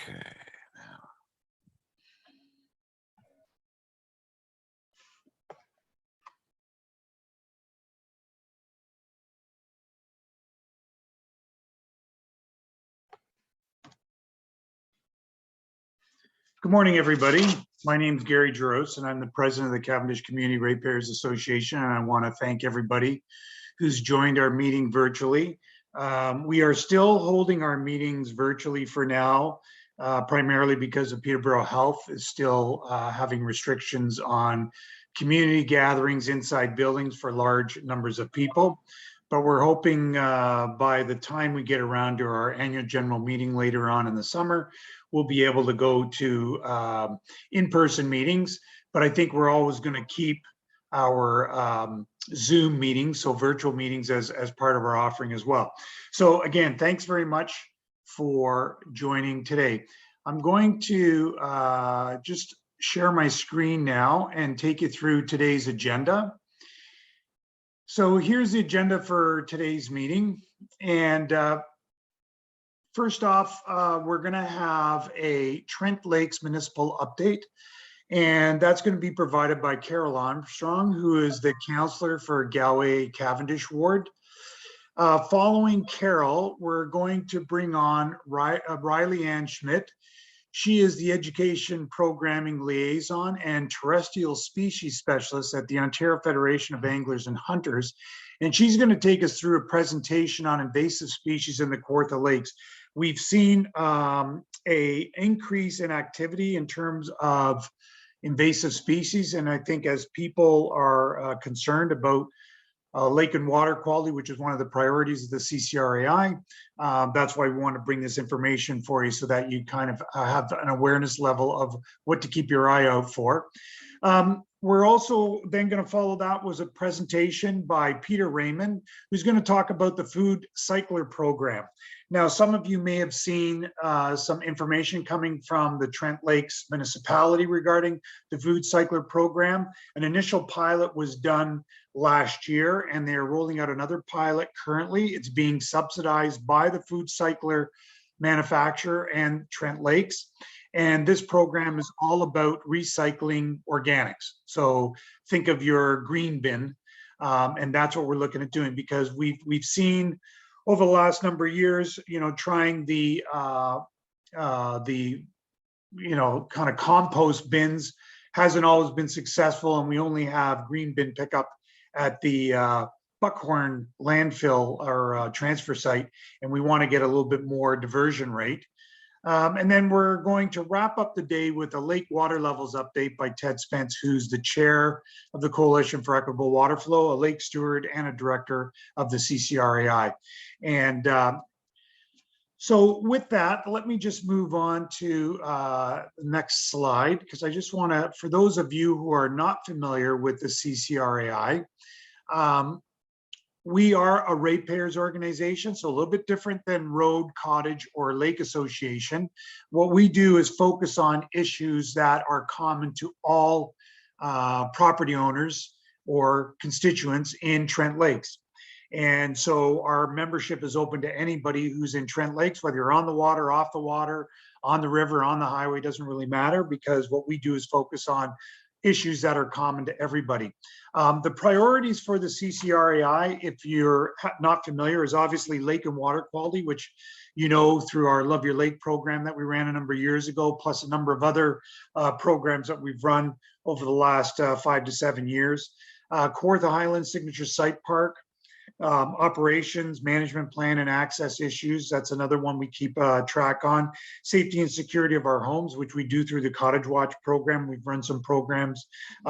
Okay. Good morning, everybody. My name is Gary Jaros, and I'm the president of the Cavendish Community Ratepayers Association, and I want to thank everybody who's joined our meeting virtually. We are still holding our meetings virtually for now, primarily because of Peterborough Health is still having restrictions on community gatherings inside buildings for large numbers of people. But we're hoping by the time we get around to our annual general meeting later on in the summer, we'll be able to go to in-person meetings. But I think we're always going to keep our Zoom meetings, so virtual meetings as part of our offering as well. So again, thanks very much for joining today. I'm going to just share my screen now and take you through today's agenda. So here's the agenda for today's meeting. And first off, we're going to have a Trent Lakes Municipal Update. And that's going to be provided by Carol Armstrong, who is the counselor for Galway Cavendish Ward. Following Carol, we're going to bring on Riley Ann Schmidt. She is the Education Programming Liaison and Terrestrial Species Specialist at the Ontario Federation of Anglers and Hunters. And she's going to take us through a presentation on invasive species in the Kawartha Lakes. We've seen an increase in activity in terms of invasive species. And I think as people are concerned about lake and water quality, which is one of the priorities of the CCRAI. That's why we want to bring this information for you so that you kind of have an awareness level of what to keep your eye out for. We're also then going to follow that was a presentation by Peter Raymond, who's going to talk about the Food Cycler Program. Now, some of you may have seen some information coming from the Trent Lakes Municipality regarding the Food Cycler Program. An initial pilot was done last year, and they're rolling out another pilot currently. It's being subsidized by the Food Cycler manufacturer and Trent Lakes. And this program is all about recycling organics. So think of your green bin, and that's what we're looking at doing, because we've seen over the last number of years, trying the kind of compost bins hasn't always been successful, and we only have green bin pickup at the Buckhorn landfill or transfer site, and we want to get a little bit more diversion rate. And then we're going to wrap up the day with a lake water levels update by Ted Spence, who's the chair of the Coalition for Equitable Water Flow, a lake steward and a director of the CCRAI. And so with that, let me just move on to the next slide, because I just want to, for those of you who are not familiar with the CCRAI, we are a ratepayers organization, so a little bit different than road, cottage, or lake association. What we do is focus on issues that are common to all property owners or constituents in Trent Lakes. And so our membership is open to anybody who's in Trent Lakes, whether you're on the water, off the water, on the river, on the highway, doesn't really matter, because what we do is focus on issues that are common to everybody. The priorities for the CCRAI, if you're not familiar, is obviously lake and water quality, which through our Love Your Lake program that we ran a number of years ago, plus a number of other programs that we've run over the last 5 to 7 years. Kawartha Highlands Signature Site Park, operations, management plan, and access issues. That's another one we keep track on. Safety and security of our homes, which we do through the Cottage Watch program. We've run some programs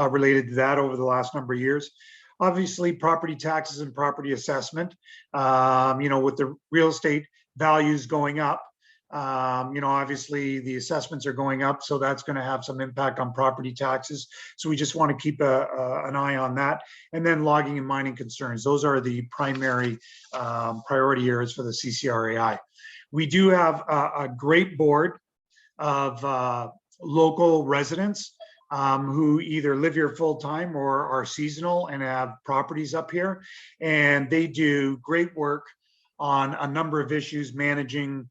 related to that over the last number of years. Obviously, property taxes and property assessment. With the real estate values going up, obviously the assessments are going up, so that's going to have some impact on property taxes. So we just want to keep an eye on that. And then logging and mining concerns. Those are the primary priority areas for the CCRAI. We do have a great board of local residents who either live here full time or are seasonal and have properties up here. And they do great work on a number of issues, managing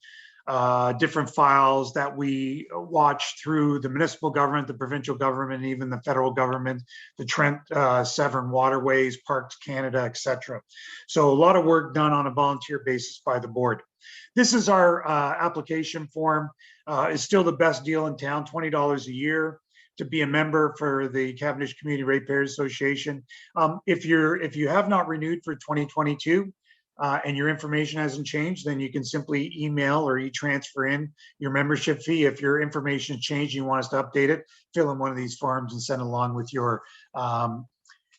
different files that we watch through the municipal government, the provincial government, and even the federal government, the Trent Severn Waterways, Parks Canada, etc. So a lot of work done on a volunteer basis by the board. This is our application form. It's still the best deal in town, $20 a year to be a member for the Cavendish Community Ratepayers Association. If you have not renewed for 2022, and your information hasn't changed, then you can simply email or e-transfer in your membership fee. If your information has changed, you want us to update it, fill in one of these forms and send along with your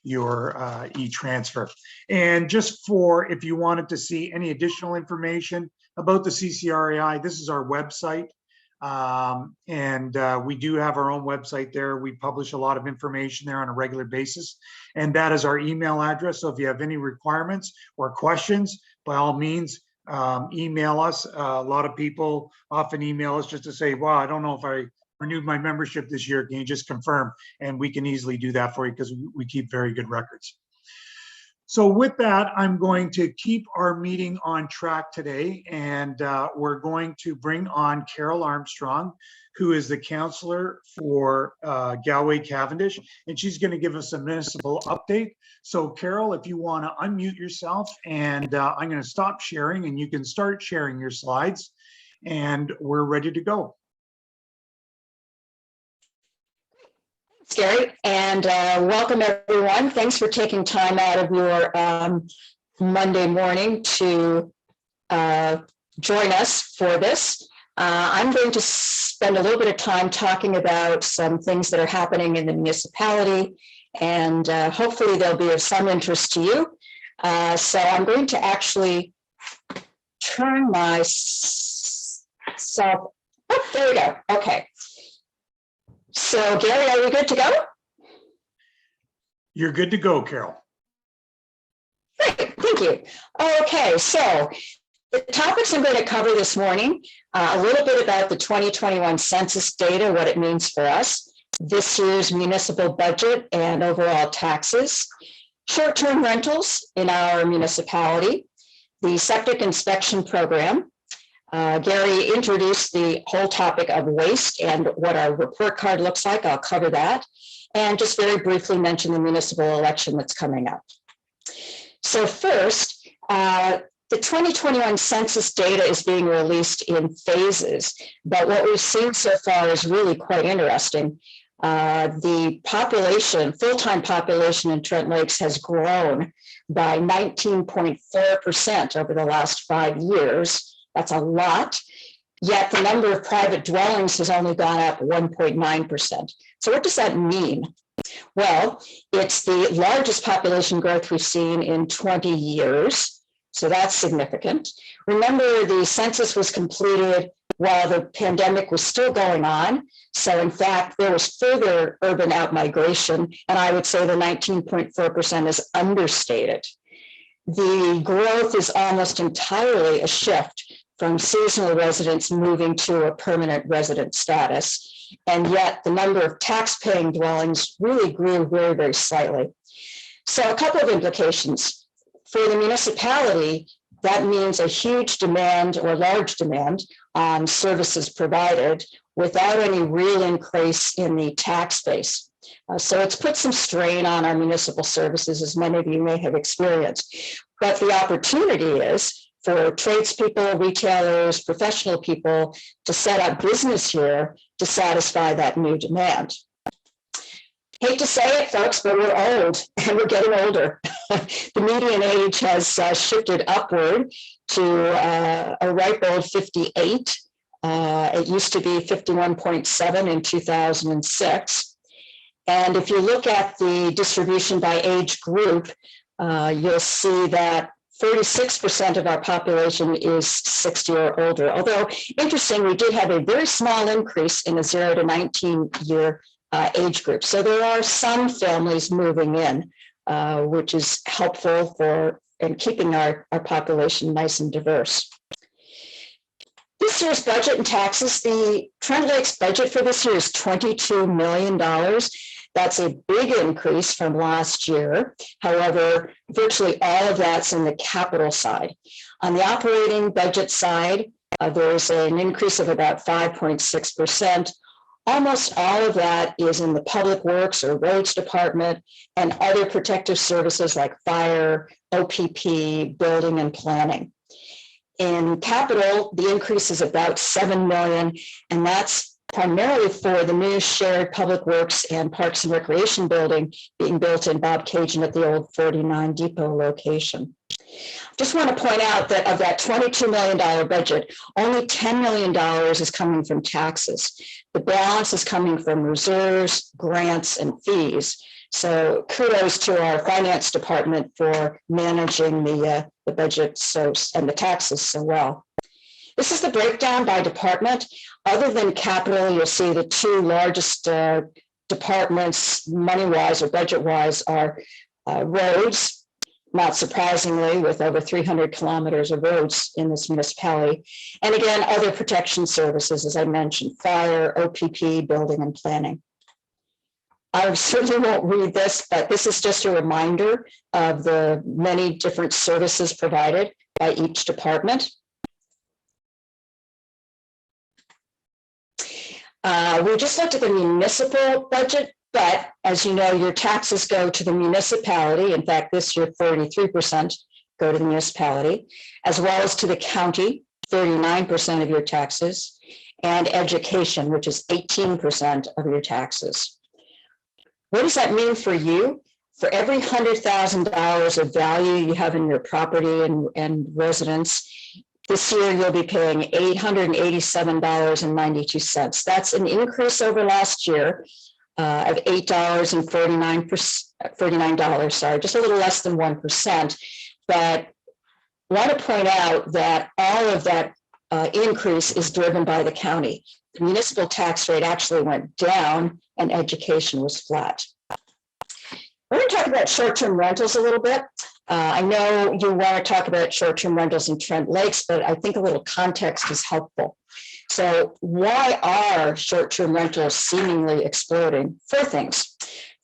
e-transfer. And just for, if you wanted to see any additional information about the CCRAI, this is our website. We do have our own website there. We publish a lot of information there on a regular basis, and that is our email address. So if you have any requirements or questions, by all means, email us. A lot of people often email us just to say, well, I don't know if I renewed my membership this year. Can you just confirm? And we can easily do that for you because we keep very good records. So with that, I'm going to keep our meeting on track today, and we're going to bring on Carol Armstrong, who is the counselor for Galway Cavendish, and she's going to give us a municipal update. So Carol, if you want to unmute yourself, and I'm going to stop sharing, and you can start sharing your slides, and we're ready to go. Gary, and welcome everyone. Thanks for taking time out of your Monday morning to join us for this. I'm going to spend a little bit of time talking about some things that are happening in the municipality, and hopefully they'll be of some interest to you. So I'm going to actually turn myself, oh, there we go, okay. So Gary, are we good to go? You're good to go, Carol. Great, thank you. Okay, so the topics I'm going to cover this morning, a little bit about the 2021 census data, what it means for us, this year's municipal budget and overall taxes, short-term rentals in our municipality, the septic inspection program. Gary introduced the whole topic of waste and what our report card looks like. I'll cover that. And just very briefly mention the municipal election that's coming up. So first, the 2021 census data is being released in phases, but what we've seen so far is really quite interesting. The population, full-time population in Trent Lakes has grown by 19.4% over the last 5 years. That's a lot, yet the number of private dwellings has only gone up 1.9%. So what does that mean? Well, it's the largest population growth we've seen in 20 years, so that's significant. Remember, the census was completed while the pandemic was still going on, so in fact, there was further urban outmigration, and I would say the 19.4% is understated. The growth is almost entirely a shift from seasonal residents moving to a permanent resident status. And yet the number of tax-paying dwellings really grew very, very slightly. So a couple of implications. For the municipality, that means a huge demand or large demand on services provided without any real increase in the tax base. So it's put some strain on our municipal services, as many of you may have experienced. But the opportunity is for tradespeople, retailers, professional people to set up business here to satisfy that new demand. Hate to say it, folks, but we're old and we're getting older. The median age has shifted upward to a ripe old 58. It used to be 51.7 in 2006. And if you look at the distribution by age group, you'll see that 36% of our population is 60 or older. Although, interesting, we did have a very small increase in the 0 to 19 year age group. So there are some families moving in, which is helpful for keeping our population nice and diverse. This year's budget and taxes, the Trent Lakes budget for this year is $22 million. That's a big increase from last year. However, virtually all of that's in the capital side. On the operating budget side, There's an increase of about 5.6%. Almost all of that is in the public works or roads department and other protective services like fire, OPP, building and planning. In capital, the increase is about 7 million, and that's primarily for the new shared public works and parks and recreation building being built in Bob Cajun at the old 49 Depot location. Just want to point out that of that $22 million budget, only $10 million is coming from taxes. The balance is coming from reserves, grants, and fees. So kudos to our finance department for managing the budget and the taxes so well. This is the breakdown by department. Other than capital, you'll see the two largest departments money-wise or budget-wise are roads, not surprisingly, with over 300 kilometers of roads in this municipality. And again, other protection services, as I mentioned, fire, OPP, building and planning. I certainly won't read this, but this is just a reminder of the many different services provided by each department. We just looked at the municipal budget, but as you know, your taxes go to the municipality. In fact, this year, 33% go to the municipality, as well as to the county, 39% of your taxes, and education, which is 18% of your taxes. What does that mean for you? For every $100,000 of value you have in your property and residence, this year you'll be paying $887.92. That's an increase over last year of $8.49, sorry, just a little less than 1%. But I want to point out that all of that increase is driven by the county. The municipal tax rate actually went down and education was flat. We're going to talk about short-term rentals a little bit. I know you want to talk about short-term rentals in Trent Lakes, but I think a little context is helpful. So why are short-term rentals seemingly exploding? Four things.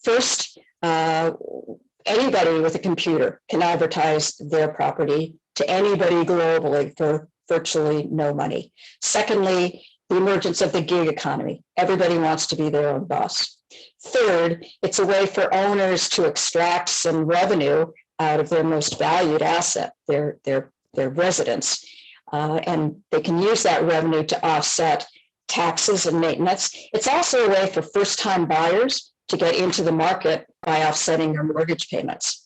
First, anybody with a computer can advertise their property to anybody globally for virtually no money. Secondly, the emergence of the gig economy. Everybody wants to be their own boss. Third, it's a way for owners to extract some revenue out of their most valued asset, their residence. And they can use that revenue to offset taxes and maintenance. It's also a way for first-time buyers to get into the market by offsetting their mortgage payments.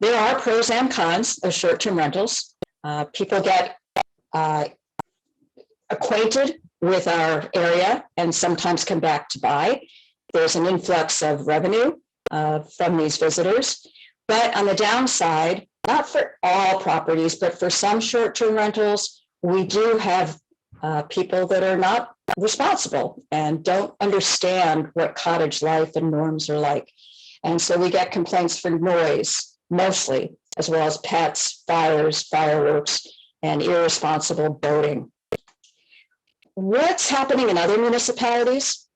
There are pros and cons of short-term rentals. People get acquainted with our area and sometimes come back to buy. There's an influx of revenue from these visitors. But on the downside, not for all properties, but for some short-term rentals, we do have people that are not responsible and don't understand what cottage life and norms are like. And so we get complaints for noise, mostly, as well as pets, fires, fireworks, and irresponsible boating. What's happening in other municipalities?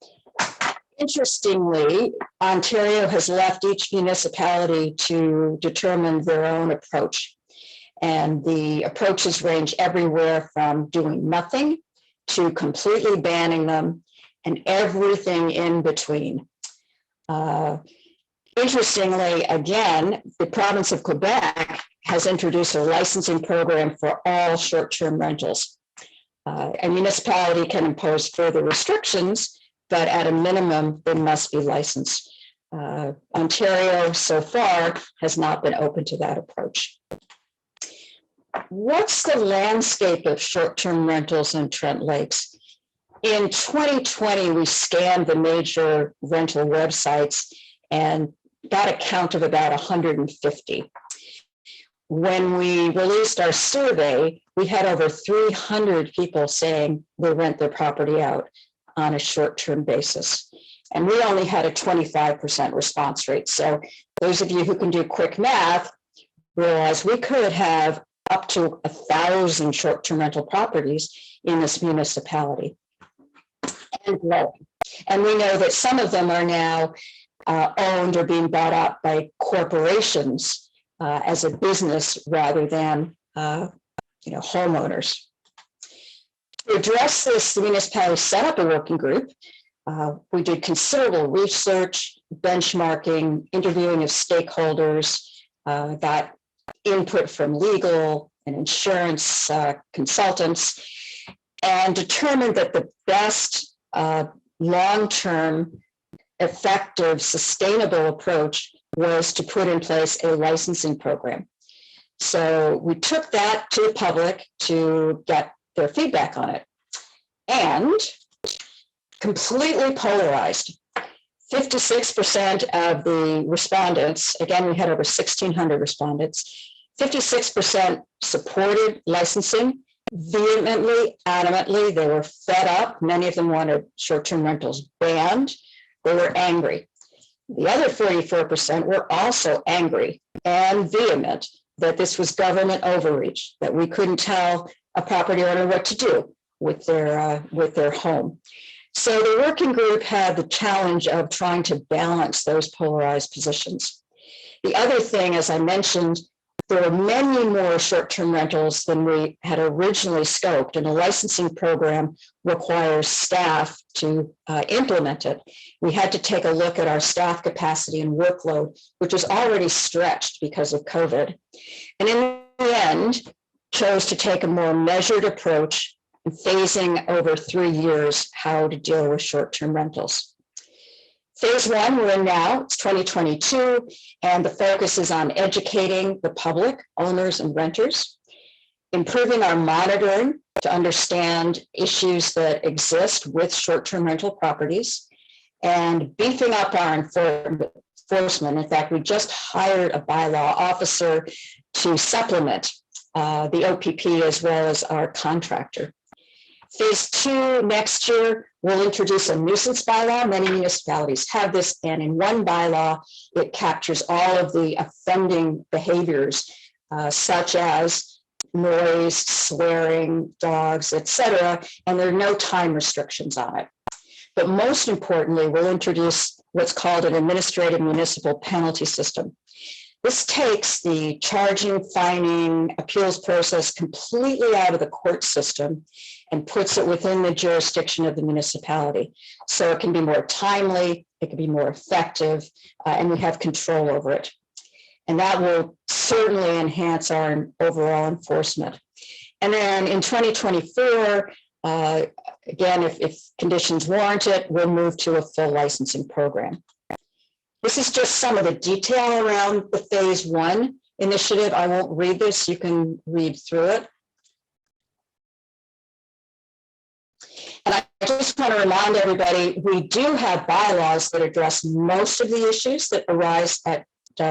Interestingly, Ontario has left each municipality to determine their own approach. And the approaches range everywhere from doing nothing to completely banning them and everything in between. Interestingly, again, the province of Quebec has introduced a licensing program for all short-term rentals. A municipality can impose further restrictions, but at a minimum, they must be licensed. Ontario, so far, has not been open to that approach. What's the landscape of short-term rentals in Trent Lakes? In 2020, we scanned the major rental websites and got a count of about 150. When we released our survey, we had over 300 people saying they rent their property out on a short-term basis. And we only had a 25% response rate. So those of you who can do quick math realize we could have up to 1,000 short-term rental properties in this municipality and growing. And we know that some of them are now owned or being bought up by corporations as a business rather than homeowners. address this, the municipality set up a working group. We did considerable research, benchmarking, interviewing of stakeholders, got input from legal and insurance consultants, and determined that the best long-term, effective, sustainable approach was to put in place a licensing program. So we took that to the public to get their feedback on it, and completely polarized. 56% of the respondents, again, we had over 1,600 respondents, 56% supported licensing vehemently, adamantly. They were fed up. Many of them wanted short-term rentals banned. They were angry. The other 44% were also angry and vehement that this was government overreach, that we couldn't tell a property owner what to do with their home. So the working group had the challenge of trying to balance those polarized positions. The other thing, as I mentioned, there were many more short-term rentals than we had originally scoped, and a licensing program requires staff to implement it. We had to take a look at our staff capacity and workload, which was already stretched because of COVID. And in the end, chose to take a more measured approach and phasing over 3 years how to deal with short-term rentals. Phase one, we're in now, it's 2022, and the focus is on educating the public, owners and renters, improving our monitoring to understand issues that exist with short-term rental properties, and beefing up our enforcement. In fact, we just hired a bylaw officer to supplement the OPP as well as our contractor. Phase two, next year, we'll introduce a nuisance bylaw. Many municipalities have this, and in one bylaw, it captures all of the offending behaviors, such as noise, swearing, dogs, etc., and there are no time restrictions on it. But most importantly, we'll introduce what's called an administrative municipal penalty system. This takes the charging, fining, appeals process completely out of the court system and puts it within the jurisdiction of the municipality. So it can be more timely, it can be more effective, and we have control over it. And that will certainly enhance our overall enforcement. And then in 2024, again, if conditions warrant it, we'll move to a full licensing program. This is just some of the detail around the phase one initiative. I won't read this, you can read through it. And I just want to remind everybody, we do have bylaws that address most of the issues that arise at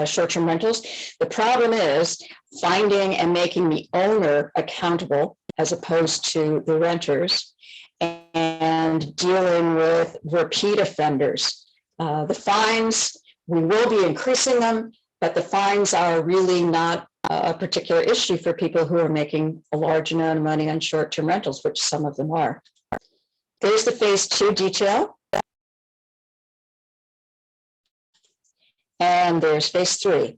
short-term rentals. The problem is finding and making the owner accountable as opposed to the renters, and dealing with repeat offenders. The fines, we will be increasing them, but the fines are really not a particular issue for people who are making a large amount of money on short-term rentals, which some of them are. There's the phase two detail. And there's phase three.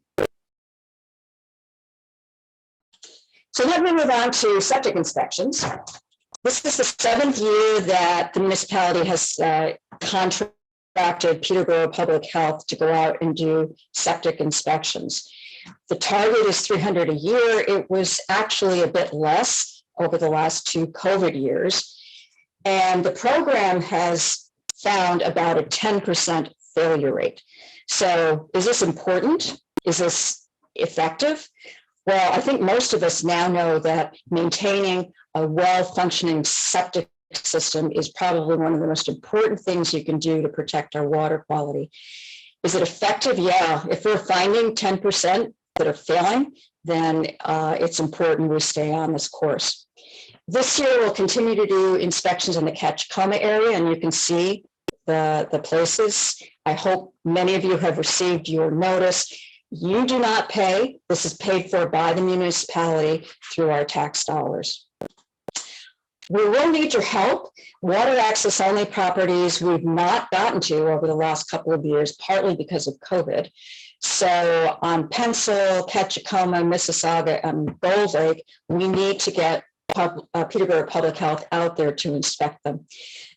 So let me move on to septic inspections. This is the 7th year that the municipality has contracted Peterborough Public Health to go out and do septic inspections. The target is 300 a year. It was actually a bit less over the last 2 COVID years. And the program has found about a 10% failure rate. So is this important? Is this effective? Well, I think most of us now know that maintaining a well-functioning septic system is probably one of the most important things you can do to protect our water quality. Is it effective? Yeah. If we're finding 10% that are failing, then it's important we stay on this course. This year, we'll continue to do inspections in the Catchcoma area, and you can see the places. I hope many of you have received your notice. You do not pay. This is paid for by the municipality through our tax dollars. We will need your help. Water access only properties we've not gotten to over the last couple of years, partly because of COVID. So on Pencil, Catchcoma, Mississauga, and Gold Lake, we need to get Peterborough Public Health out there to inspect them.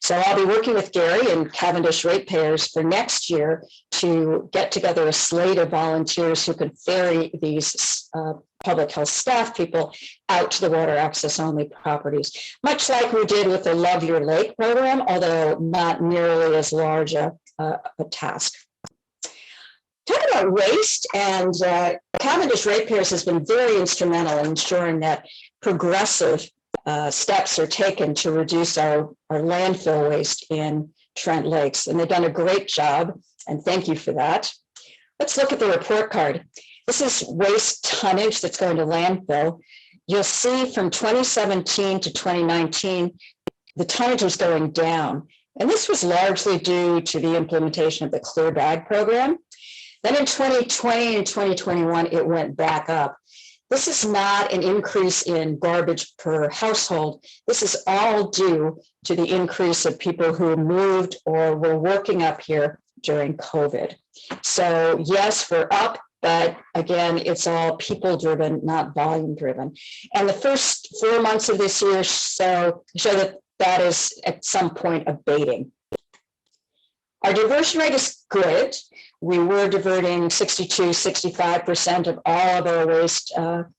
So I'll be working with Gary and Cavendish ratepayers for next year to get together a slate of volunteers who can ferry these public health staff people out to the water access only properties, much like we did with the Love Your Lake program, although not nearly as large a task. Talking about waste, and Cavendish ratepayers has been very instrumental in ensuring that progressive steps are taken to reduce our landfill waste in Trent Lakes, and they've done a great job, and thank you for that. Let's look at the report card. This is waste tonnage that's going to landfill. You'll see from 2017 to 2019, the tonnage was going down, and this was largely due to the implementation of the Clear Bag program. Then in 2020 and 2021, it went back up. This is not an increase in garbage per household. This is all due to the increase of people who moved or were working up here during COVID. So yes, we're up, but again, it's all people driven, not volume driven. And the first 4 months of this year show that that is at some point abating. Our diversion rate is good. We were diverting 65% of all of our waste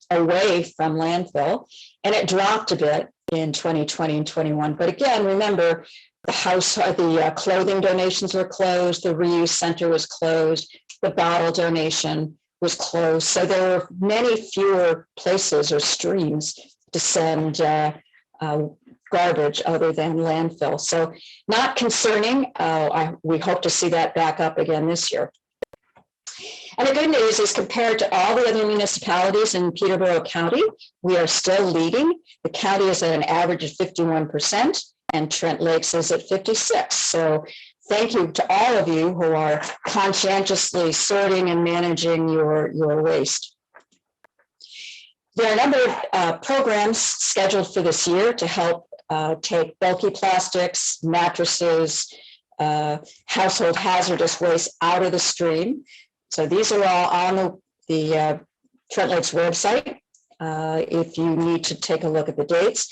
away from landfill, and it dropped a bit in 2020 and 21. But again, remember, the clothing donations were closed, the reuse center was closed, the bottle donation was closed. So there were many fewer places or streams to send garbage other than landfill. So not concerning. We hope to see that back up again this year. And the good news is, compared to all the other municipalities in Peterborough County, we are still leading. The county is at an average of 51%, and Trent Lakes is at 56%. So thank you to all of you who are conscientiously sorting and managing your waste. There are a number of programs scheduled for this year to help take bulky plastics, mattresses, household hazardous waste out of the stream. So these are all on the Trent Lakes website if you need to take a look at the dates.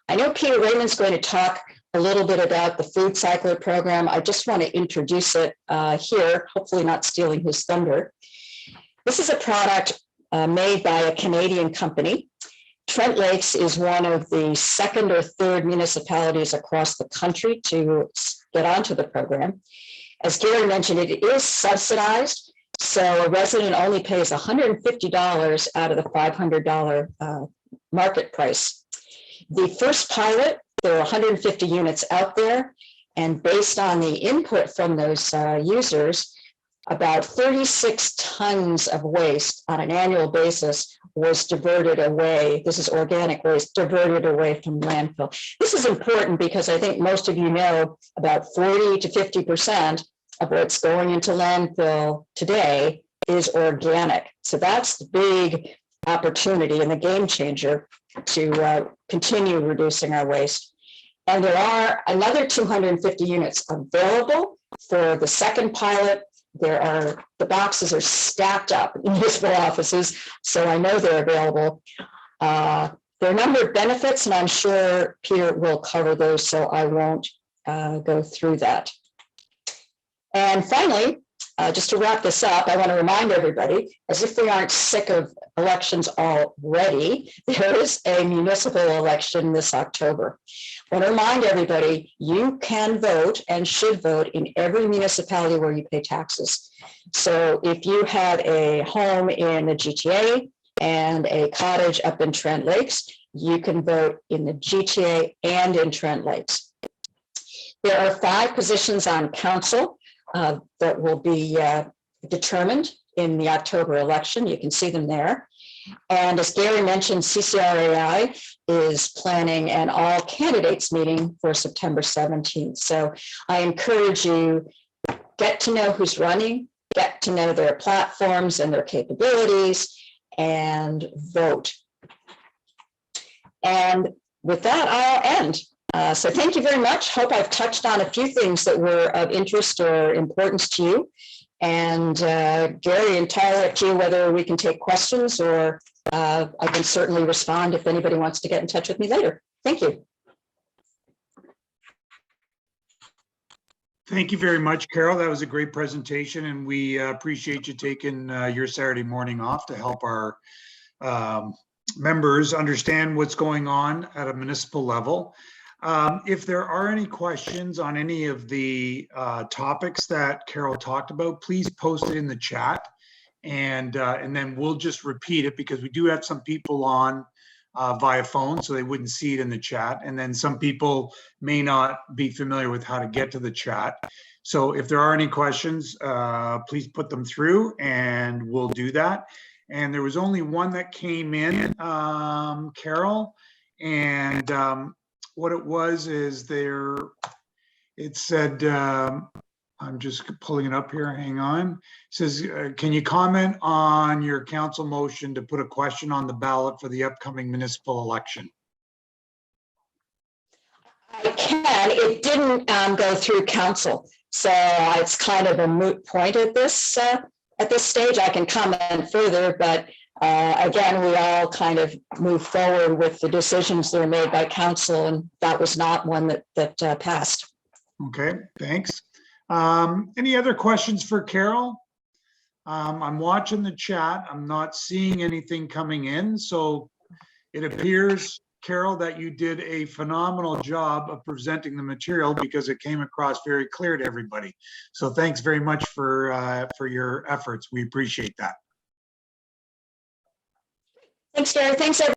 I know Peter Raymond's going to talk a little bit about the food cycler program. I just want to introduce it here, hopefully not stealing his thunder. This is a product made by a Canadian company. Trent Lakes is one of the second or third municipalities across the country to get onto the program. As Gary mentioned, it is subsidized, so a resident only pays $150 out of the $500 market price. The first pilot, there are 150 units out there, and based on the input from those users, about 36 tons of waste on an annual basis was diverted away. This is organic waste diverted away from landfill. This is important because I think most of you know about 40 to 50% of what's going into landfill today is organic. So that's the big opportunity and the game changer to continue reducing our waste. And there are another 250 units available for the second pilot. The boxes are stacked up in municipal offices, so I know they're available. There are a number of benefits, and I'm sure Peter will cover those, so I won't go through that. And finally, just to wrap this up, I want to remind everybody, as if we aren't sick of elections already, there is a municipal election this October. I want to remind everybody, you can vote and should vote in every municipality where you pay taxes. So if you have a home in the GTA and a cottage up in Trent Lakes, you can vote in the GTA and in Trent Lakes. There are 5 positions on council that will be determined in the October election. You can see them there. And as Gary mentioned, CCRAI is planning an all candidates meeting for September 17th. So I encourage you, get to know who's running, get to know their platforms and their capabilities, and vote. And with that, I'll end. So thank you very much. Hope I've touched on a few things that were of interest or importance to you. And Gary and Tyler, up to you whether we can take questions or I can certainly respond if anybody wants to get in touch with me later. Thank you. Thank you very much, Carol. That was a great presentation, and we appreciate you taking your Saturday morning off to help our members understand what's going on at a municipal level. If there are any questions on any of the topics that Carol talked about, please post it in the chat, and then we'll just repeat it, because we do have some people on via phone, so they wouldn't see it in the chat. And then some people may not be familiar with how to get to the chat. So if there are any questions, please put them through and we'll do that. And there was only one that came in, Carol, and what it was is it said, I'm just pulling it up here, hang on. It says, can you comment on your council motion to put a question on the ballot for the upcoming municipal election? I can. It didn't go through council, so it's kind of a moot point at this stage. I can comment further, but again, we all kind of move forward with the decisions that are made by council, and that was not one that passed. Okay, thanks. Any other questions for Carol? I'm watching the chat. I'm not seeing anything coming in. So it appears, Carol, that you did a phenomenal job of presenting the material, because it came across very clear to everybody. So thanks very much for your efforts. We appreciate that. Thanks, Gary. Thanks, everyone.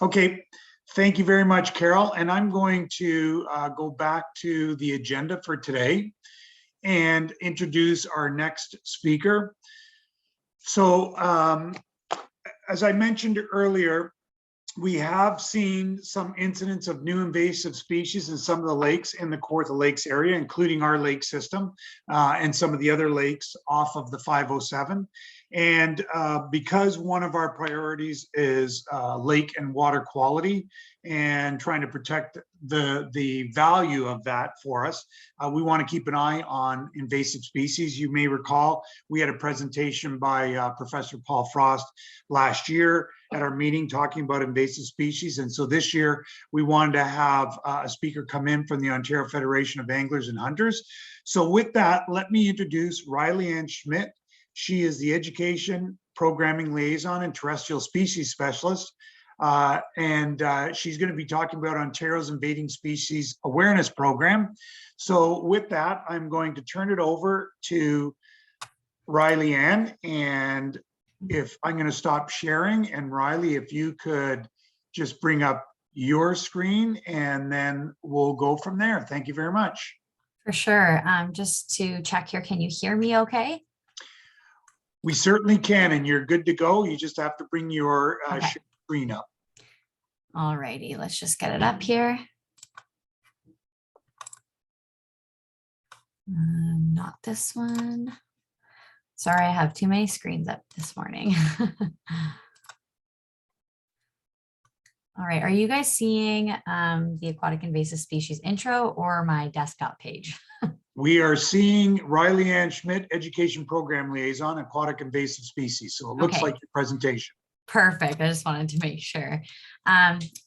Okay. Thank you very much, Carol. And I'm going to go back to the agenda for today and introduce our next speaker. So as I mentioned earlier, we have seen some incidents of new invasive species in some of the lakes in the Kawartha Lakes area, including our lake system and some of the other lakes off of the 507. And because one of our priorities is lake and water quality and trying to protect the value of that for us, we want to keep an eye on invasive species. You may recall we had a presentation by Professor Paul Frost last year at our meeting talking about invasive species. And so this year we wanted to have a speaker come in from the Ontario Federation of Anglers and Hunters. So with that, let me introduce Riley Ann Schmidt. She is the Education Programming Liaison and Terrestrial Species Specialist. She's going to be talking about Ontario's Invading Species Awareness Program. So with that, I'm going to turn it over to Riley Ann. And if I'm going to stop sharing, and Riley, if you could just bring up your screen, and then we'll go from there. Thank you very much. For sure. Just to check here, can you hear me okay? We certainly can, and you're good to go. You just have to bring your screen up. All righty, let's just get it up here. Not this one. Sorry, I have too many screens up this morning. All right, are you guys seeing the aquatic invasive species intro or my desktop page? We are seeing Riley Ann Schmidt, Education Program Liaison, Aquatic Invasive Species. So it looks like your presentation. Perfect. I just wanted to make sure.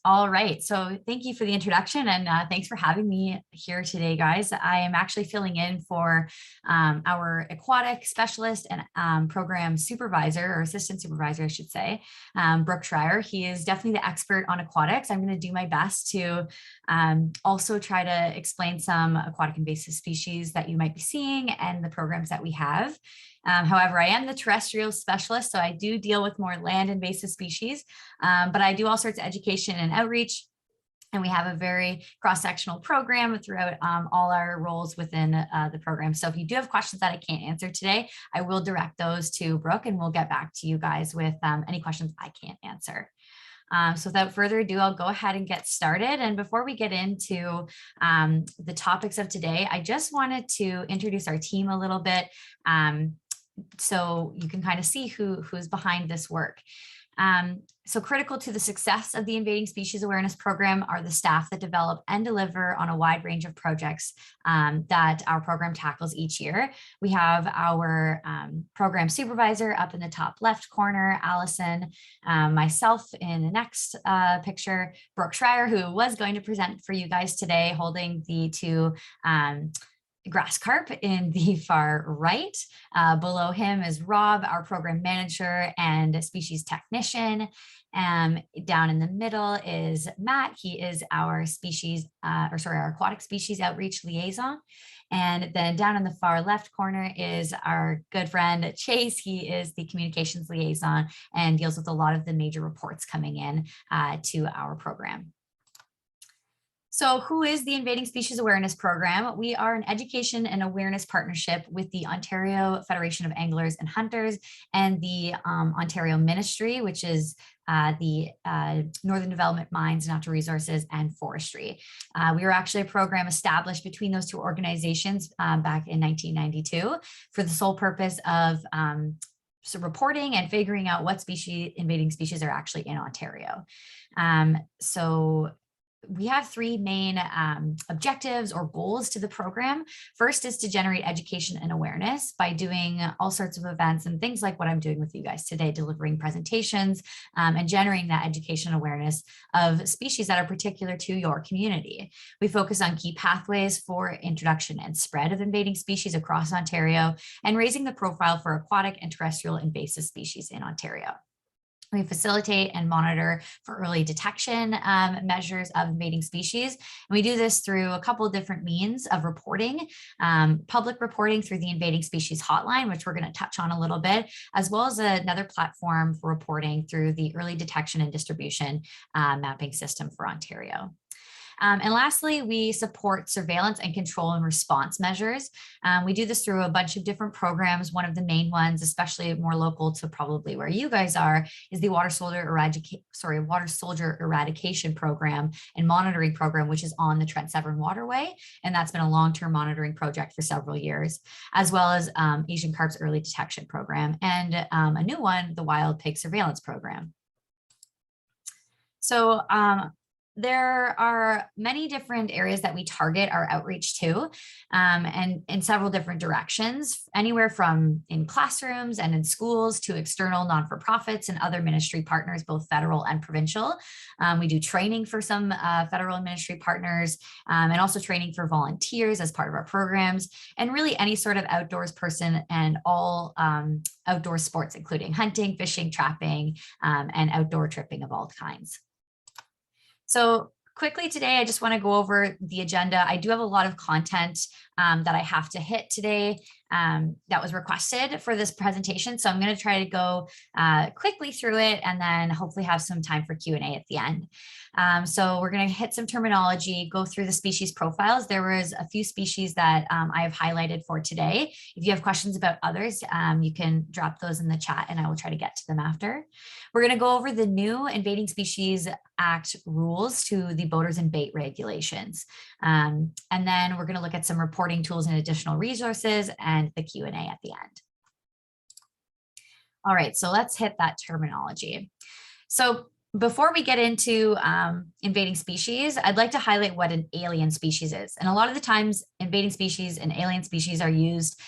All right. So thank you for the introduction, and thanks for having me here today, guys. I am actually filling in for our aquatic specialist and program supervisor, or assistant supervisor, I should say, Brooke Schreier. He is definitely the expert on aquatics. I'm going to do my best to also try to explain some aquatic invasive species that you might be seeing and the programs that we have. However, I am the terrestrial specialist, so I do deal with more land invasive species, but I do all sorts of education and outreach, and we have a very cross-sectional program throughout all our roles within the program. So if you do have questions that I can't answer today, I will direct those to Brooke, and we'll get back to you guys with any questions I can't answer. So without further ado, I'll go ahead and get started. And before we get into the topics of today, I just wanted to introduce our team a little bit, so you can kind of see who's behind this work. So critical to the success of the Invading Species Awareness Program are the staff that develop and deliver on a wide range of projects that our program tackles each year. We have our program supervisor up in the top left corner, Allison, myself in the next picture, Brooke Schreier, who was going to present for you guys today, holding the two grass carp in the far right. Below him is Rob, our program manager and species technician. Down in the middle is Matt. He is our our aquatic species outreach liaison. And then down in the far left corner is our good friend Chase. He is the communications liaison and deals with a lot of the major reports coming in to our program. So who is the Invading Species Awareness Program? We are an education and awareness partnership with the Ontario Federation of Anglers and Hunters and the Ontario Ministry, which is the Northern Development, Mines, Natural Resources, and Forestry. We were actually a program established between those two organizations back in 1992 for the sole purpose of reporting and figuring out what invading species are actually in Ontario. So we have three main objectives or goals to the program. First is to generate education and awareness by doing all sorts of events and things like what I'm doing with you guys today, delivering presentations and generating that education and awareness of species that are particular to your community. We focus on key pathways for introduction and spread of invading species across Ontario and raising the profile for aquatic and terrestrial invasive species in Ontario. We facilitate and monitor for early detection measures of invading species. And we do this through a couple of different means of reporting, public reporting through the Invading Species Hotline, which we're going to touch on a little bit, as well as another platform for reporting through the Early Detection and Distribution Mapping System for Ontario. And lastly, we support surveillance and control and response measures. We do this through a bunch of different programs. One of the main ones, especially more local to probably where you guys are, is the Water Soldier Eradication Program and Monitoring Program, which is on the Trent Severn Waterway. And that's been a long-term monitoring project for several years, as well as Asian Carp's Early Detection Program and a new one, the Wild Pig Surveillance Program. So there are many different areas that we target our outreach to, and in several different directions, anywhere from in classrooms and in schools to external non-for-profits and other ministry partners, both federal and provincial. We do training for some federal and ministry partners, and also training for volunteers as part of our programs, and really any sort of outdoors person and all outdoor sports, including hunting, fishing, trapping, and outdoor tripping of all kinds. So quickly today, I just want to go over the agenda. I do have a lot of content that I have to hit today that was requested for this presentation. So I'm going to try to go quickly through it and then hopefully have some time for Q&A at the end. So we're going to hit some terminology, go through the species profiles. There was a few species that I have highlighted for today. If you have questions about others, you can drop those in the chat and I will try to get to them after. We're going to go over the new Invading Species Act rules to the boaters and bait regulations. And then we're going to look at some reporting tools and additional resources and the Q&A at the end. All right, so let's hit that terminology. So before we get into invading species, I'd like to highlight what an alien species is. And a lot of the times invading species and alien species are used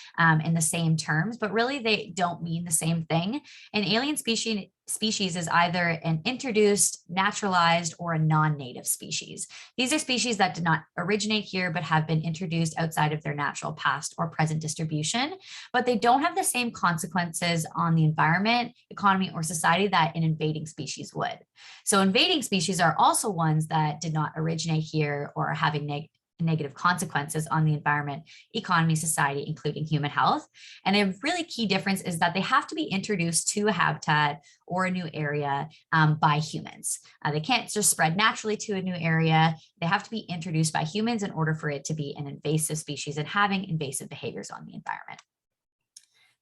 in the same terms, but really they don't mean the same thing. An alien species is either an introduced, naturalized, or a non-native species. These are species that did not originate here, but have been introduced outside of their natural past or present distribution, but they don't have the same consequences on the environment, economy, or society that an invading species would. So invading species are also ones that did not originate here or are having negative consequences on the environment, economy, society, including human health. And a really key difference is that they have to be introduced to a habitat or a new area by humans. They can't just spread naturally to a new area. They have to be introduced by humans in order for it to be an invasive species and having invasive behaviors on the environment.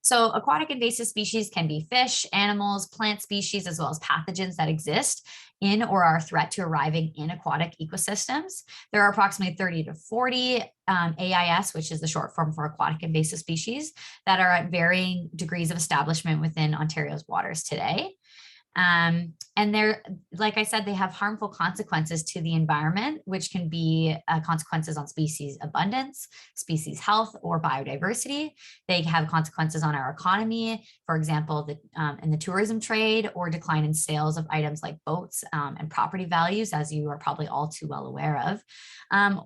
So aquatic invasive species can be fish, animals, plant species, as well as pathogens that exist in or are a threat to arriving in aquatic ecosystems. There are approximately 30 to 40 AIS, which is the short form for aquatic invasive species, that are at varying degrees of establishment within Ontario's waters today. And they're, like I said, they have harmful consequences to the environment, which can be consequences on species abundance, species health, or biodiversity. They have consequences on our economy, for example, in the tourism trade, or decline in sales of items like boats and property values, as you are probably all too well aware of,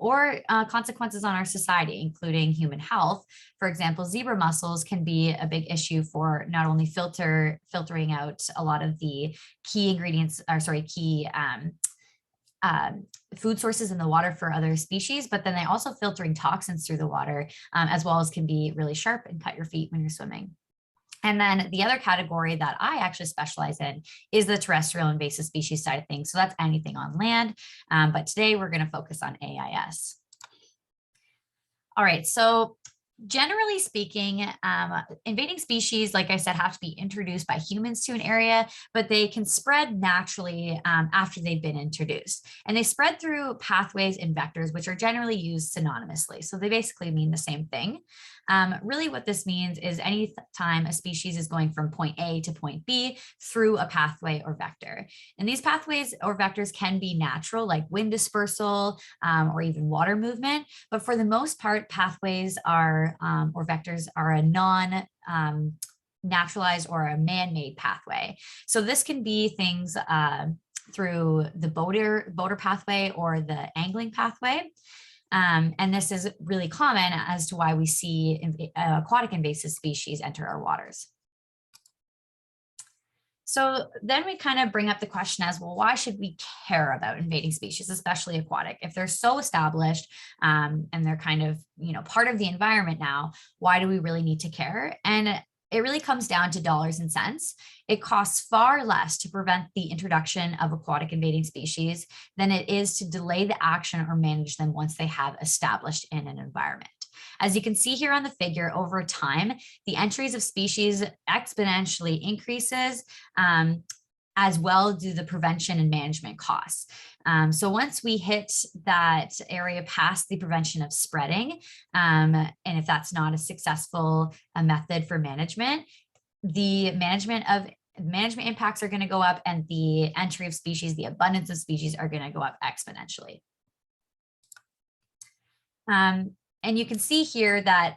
or consequences on our society, including human health. For example, zebra mussels can be a big issue for not only filtering out a lot of the key ingredients, or sorry, key food sources in the water for other species, but then they also filtering toxins through the water, as well as can be really sharp and cut your feet when you're swimming. And then the other category that I actually specialize in is the terrestrial invasive species side of things. So that's anything on land, but today we're going to focus on AIS. All right, so generally speaking, invading species, like I said, have to be introduced by humans to an area, but they can spread naturally after they've been introduced. And they spread through pathways and vectors, which are generally used synonymously. So they basically mean the same thing. Really what this means is any time a species is going from point A to point B through a pathway or vector. And these pathways or vectors can be natural, like wind dispersal or even water movement. But for the most part, pathways are or vectors are a naturalized or a man-made pathway. So this can be things through the boater pathway or the angling pathway. And this is really common as to why we see aquatic invasive species enter our waters. So then we kind of bring up the question as, well, why should we care about invading species, especially aquatic? If they're so established and they're kind of, part of the environment now, why do we really need to care? And it really comes down to dollars and cents. It costs far less to prevent the introduction of aquatic invading species than it is to delay the action or manage them once they have established in an environment. As you can see here on the figure, over time, the entries of species exponentially increases, as well do the prevention and management costs. So once we hit that area past the prevention of spreading, and if that's not a successful method for management, the management impacts are going to go up, and the entry of species, the abundance of species are going to go up exponentially. And you can see here that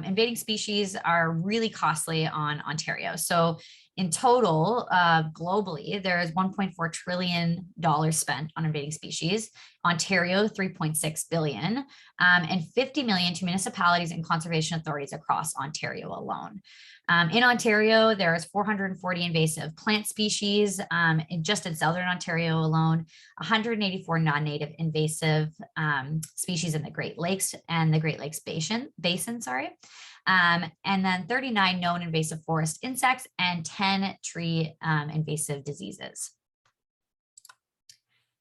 invading species are really costly on Ontario. So in total, globally, there is $1.4 trillion spent on invading species. Ontario, $3.6 billion, and $50 million to municipalities and conservation authorities across Ontario alone. In Ontario, there's 440 invasive plant species, just in Southern Ontario alone, 184 non-native invasive species in the Great Lakes and the Great Lakes Basin, and then 39 known invasive forest insects and 10 tree invasive diseases.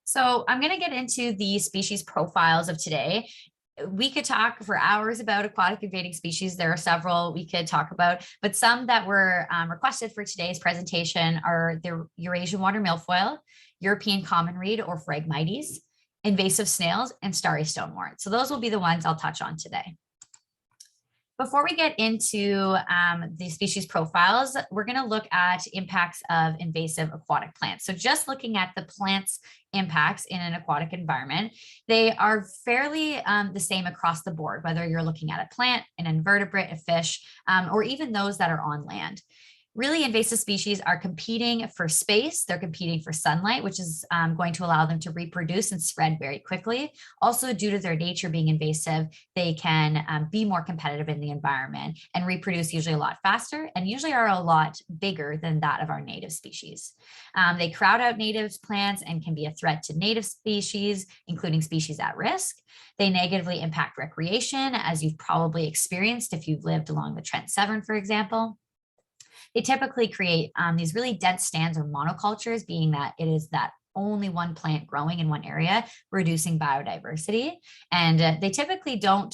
So I'm going to get into the species profiles of today. We could talk for hours about aquatic invading species. There are several we could talk about, but some that were requested for today's presentation are the Eurasian water milfoil, European common reed or Phragmites, invasive snails, and starry stonewort. So those will be the ones I'll touch on today. Before we get into the species profiles, we're going to look at impacts of invasive aquatic plants. So just looking at the plants' impacts in an aquatic environment, they are fairly the same across the board, whether you're looking at a plant, an invertebrate, a fish, or even those that are on land. Really, invasive species are competing for space. They're competing for sunlight, which is going to allow them to reproduce and spread very quickly. Also, due to their nature being invasive, they can be more competitive in the environment and reproduce usually a lot faster and usually are a lot bigger than that of our native species. They crowd out native plants and can be a threat to native species, including species at risk. They negatively impact recreation, as you've probably experienced if you've lived along the Trent Severn, for example. They typically create these really dense stands or monocultures, being that it is that only one plant growing in one area, reducing biodiversity. And they typically don't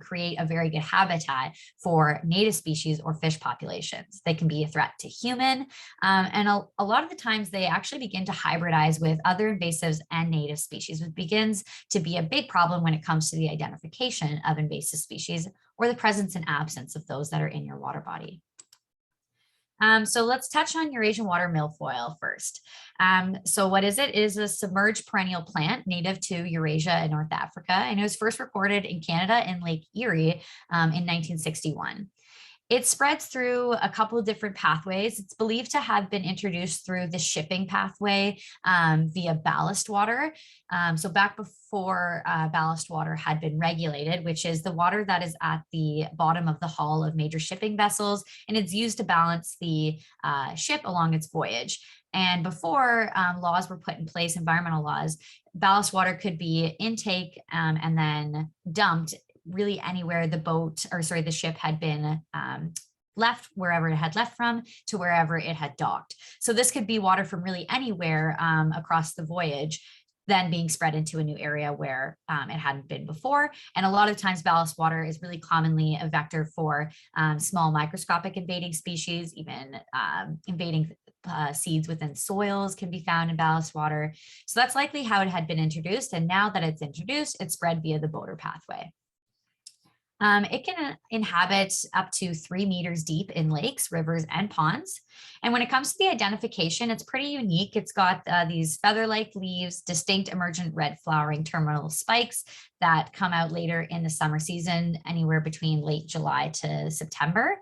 create a very good habitat for native species or fish populations. They can be a threat to human. And a lot of the times they actually begin to hybridize with other invasives and native species, which begins to be a big problem when it comes to the identification of invasive species or the presence and absence of those that are in your water body. So let's touch on Eurasian water milfoil first. So what is it? It is a submerged perennial plant native to Eurasia and North Africa, and it was first recorded in Canada in Lake Erie in 1961. It spreads through a couple of different pathways. It's believed to have been introduced through the shipping pathway via ballast water. So back before ballast water had been regulated, which is the water that is at the bottom of the hull of major shipping vessels, and it's used to balance the ship along its voyage. And before laws were put in place, environmental laws, ballast water could be intake and then dumped really anywhere the ship had been left, wherever it had left from to wherever it had docked. So this could be water from really anywhere across the voyage, then being spread into a new area where it hadn't been before. And a lot of times ballast water is really commonly a vector for small microscopic invading species, even invading seeds within soils can be found in ballast water. So that's likely how it had been introduced. And now that it's introduced, it's spread via the boater pathway. It can inhabit up to 3 meters deep in lakes, rivers, and ponds. And when it comes to the identification, it's pretty unique. It's got these feather-like leaves, distinct emergent red flowering terminal spikes that come out later in the summer season, anywhere between late July to September.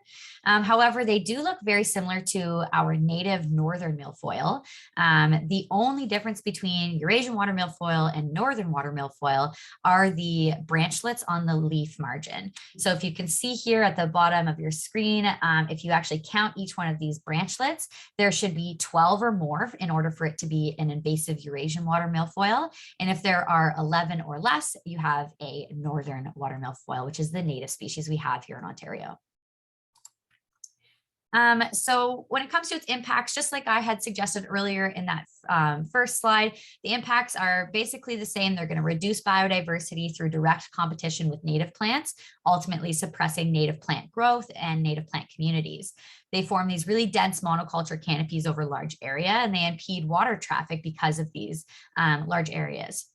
However, they do look very similar to our native northern milfoil. The only difference between Eurasian water milfoil and northern water milfoil are the branchlets on the leaf margin. So if you can see here at the bottom of your screen, if you actually count each one of these branchlets, there should be 12 or more in order for it to be an invasive Eurasian water milfoil. And if there are 11 or less, you have a northern water milfoil, which is the native species we have here in Ontario. So when it comes to its impacts, just like I had suggested earlier in that first slide, the impacts are basically the same. They're going to reduce biodiversity through direct competition with native plants, ultimately suppressing native plant growth and native plant communities. They form these really dense monoculture canopies over large area, and they impede water traffic because of these large areas.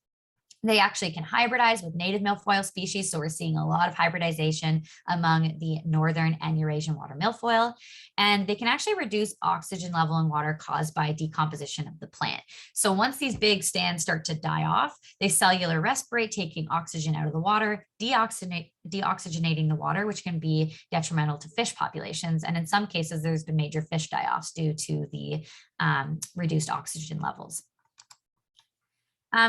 They actually can hybridize with native milfoil species. So we're seeing a lot of hybridization among the northern and Eurasian water milfoil. And they can actually reduce oxygen level in water caused by decomposition of the plant. So once these big stands start to die off, they cellular respirate, taking oxygen out of the water, deoxygenating the water, which can be detrimental to fish populations. And in some cases, there's been major fish die-offs due to the reduced oxygen levels.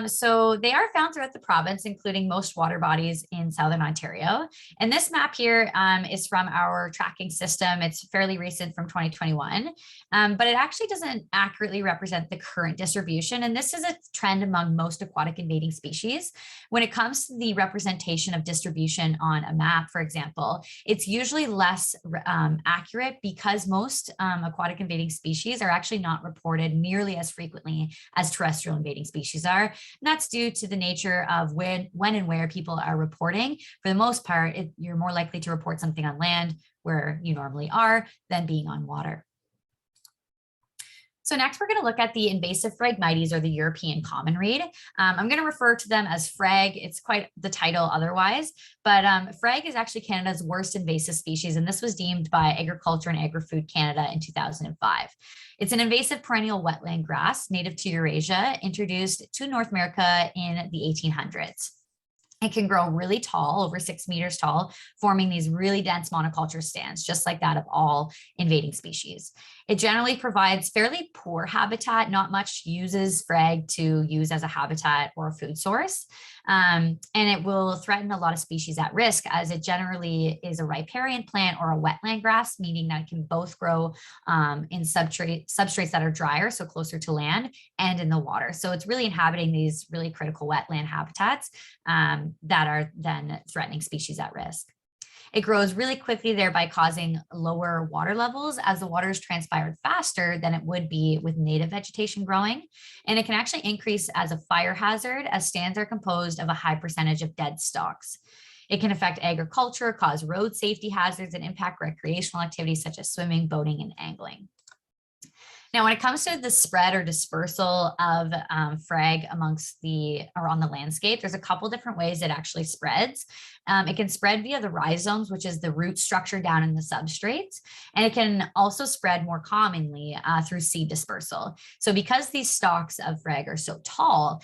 So they are found throughout the province, including most water bodies in Southern Ontario. And this map here is from our tracking system. It's fairly recent, from 2021, but it actually doesn't accurately represent the current distribution. And this is a trend among most aquatic invading species. When it comes to the representation of distribution on a map, for example, it's usually less accurate because most aquatic invading species are actually not reported nearly as frequently as terrestrial invading species are. And that's due to the nature of when and where people are reporting. For the most part, you're more likely to report something on land where you normally are than being on water. So next, we're going to look at the invasive Phragmites, or the European common reed. I'm going to refer to them as Phrag. It's quite the title otherwise, but Phrag is actually Canada's worst invasive species, and this was deemed by Agriculture and Agri-Food Canada in 2005. It's an invasive perennial wetland grass native to Eurasia, introduced to North America in the 1800s. It can grow really tall, over 6 meters tall, forming these really dense monoculture stands, just like that of all invading species. It generally provides fairly poor habitat. Not much uses Phrag to use as a habitat or a food source. And it will threaten a lot of species at risk, as it generally is a riparian plant or a wetland grass, meaning that it can both grow in substrates that are drier, so closer to land, and in the water. So it's really inhabiting these really critical wetland habitats that are then threatening species at risk. It grows really quickly, thereby causing lower water levels, as the water is transpired faster than it would be with native vegetation growing. And it can actually increase as a fire hazard, as stands are composed of a high percentage of dead stalks. It can affect agriculture, cause road safety hazards, and impact recreational activities such as swimming, boating, and angling. Now, when it comes to the spread or dispersal of frag amongst on the landscape, there's a couple different ways it actually spreads. It can spread via the rhizomes, which is the root structure down in the substrates, and it can also spread more commonly through seed dispersal. So because these stalks of frag are so tall,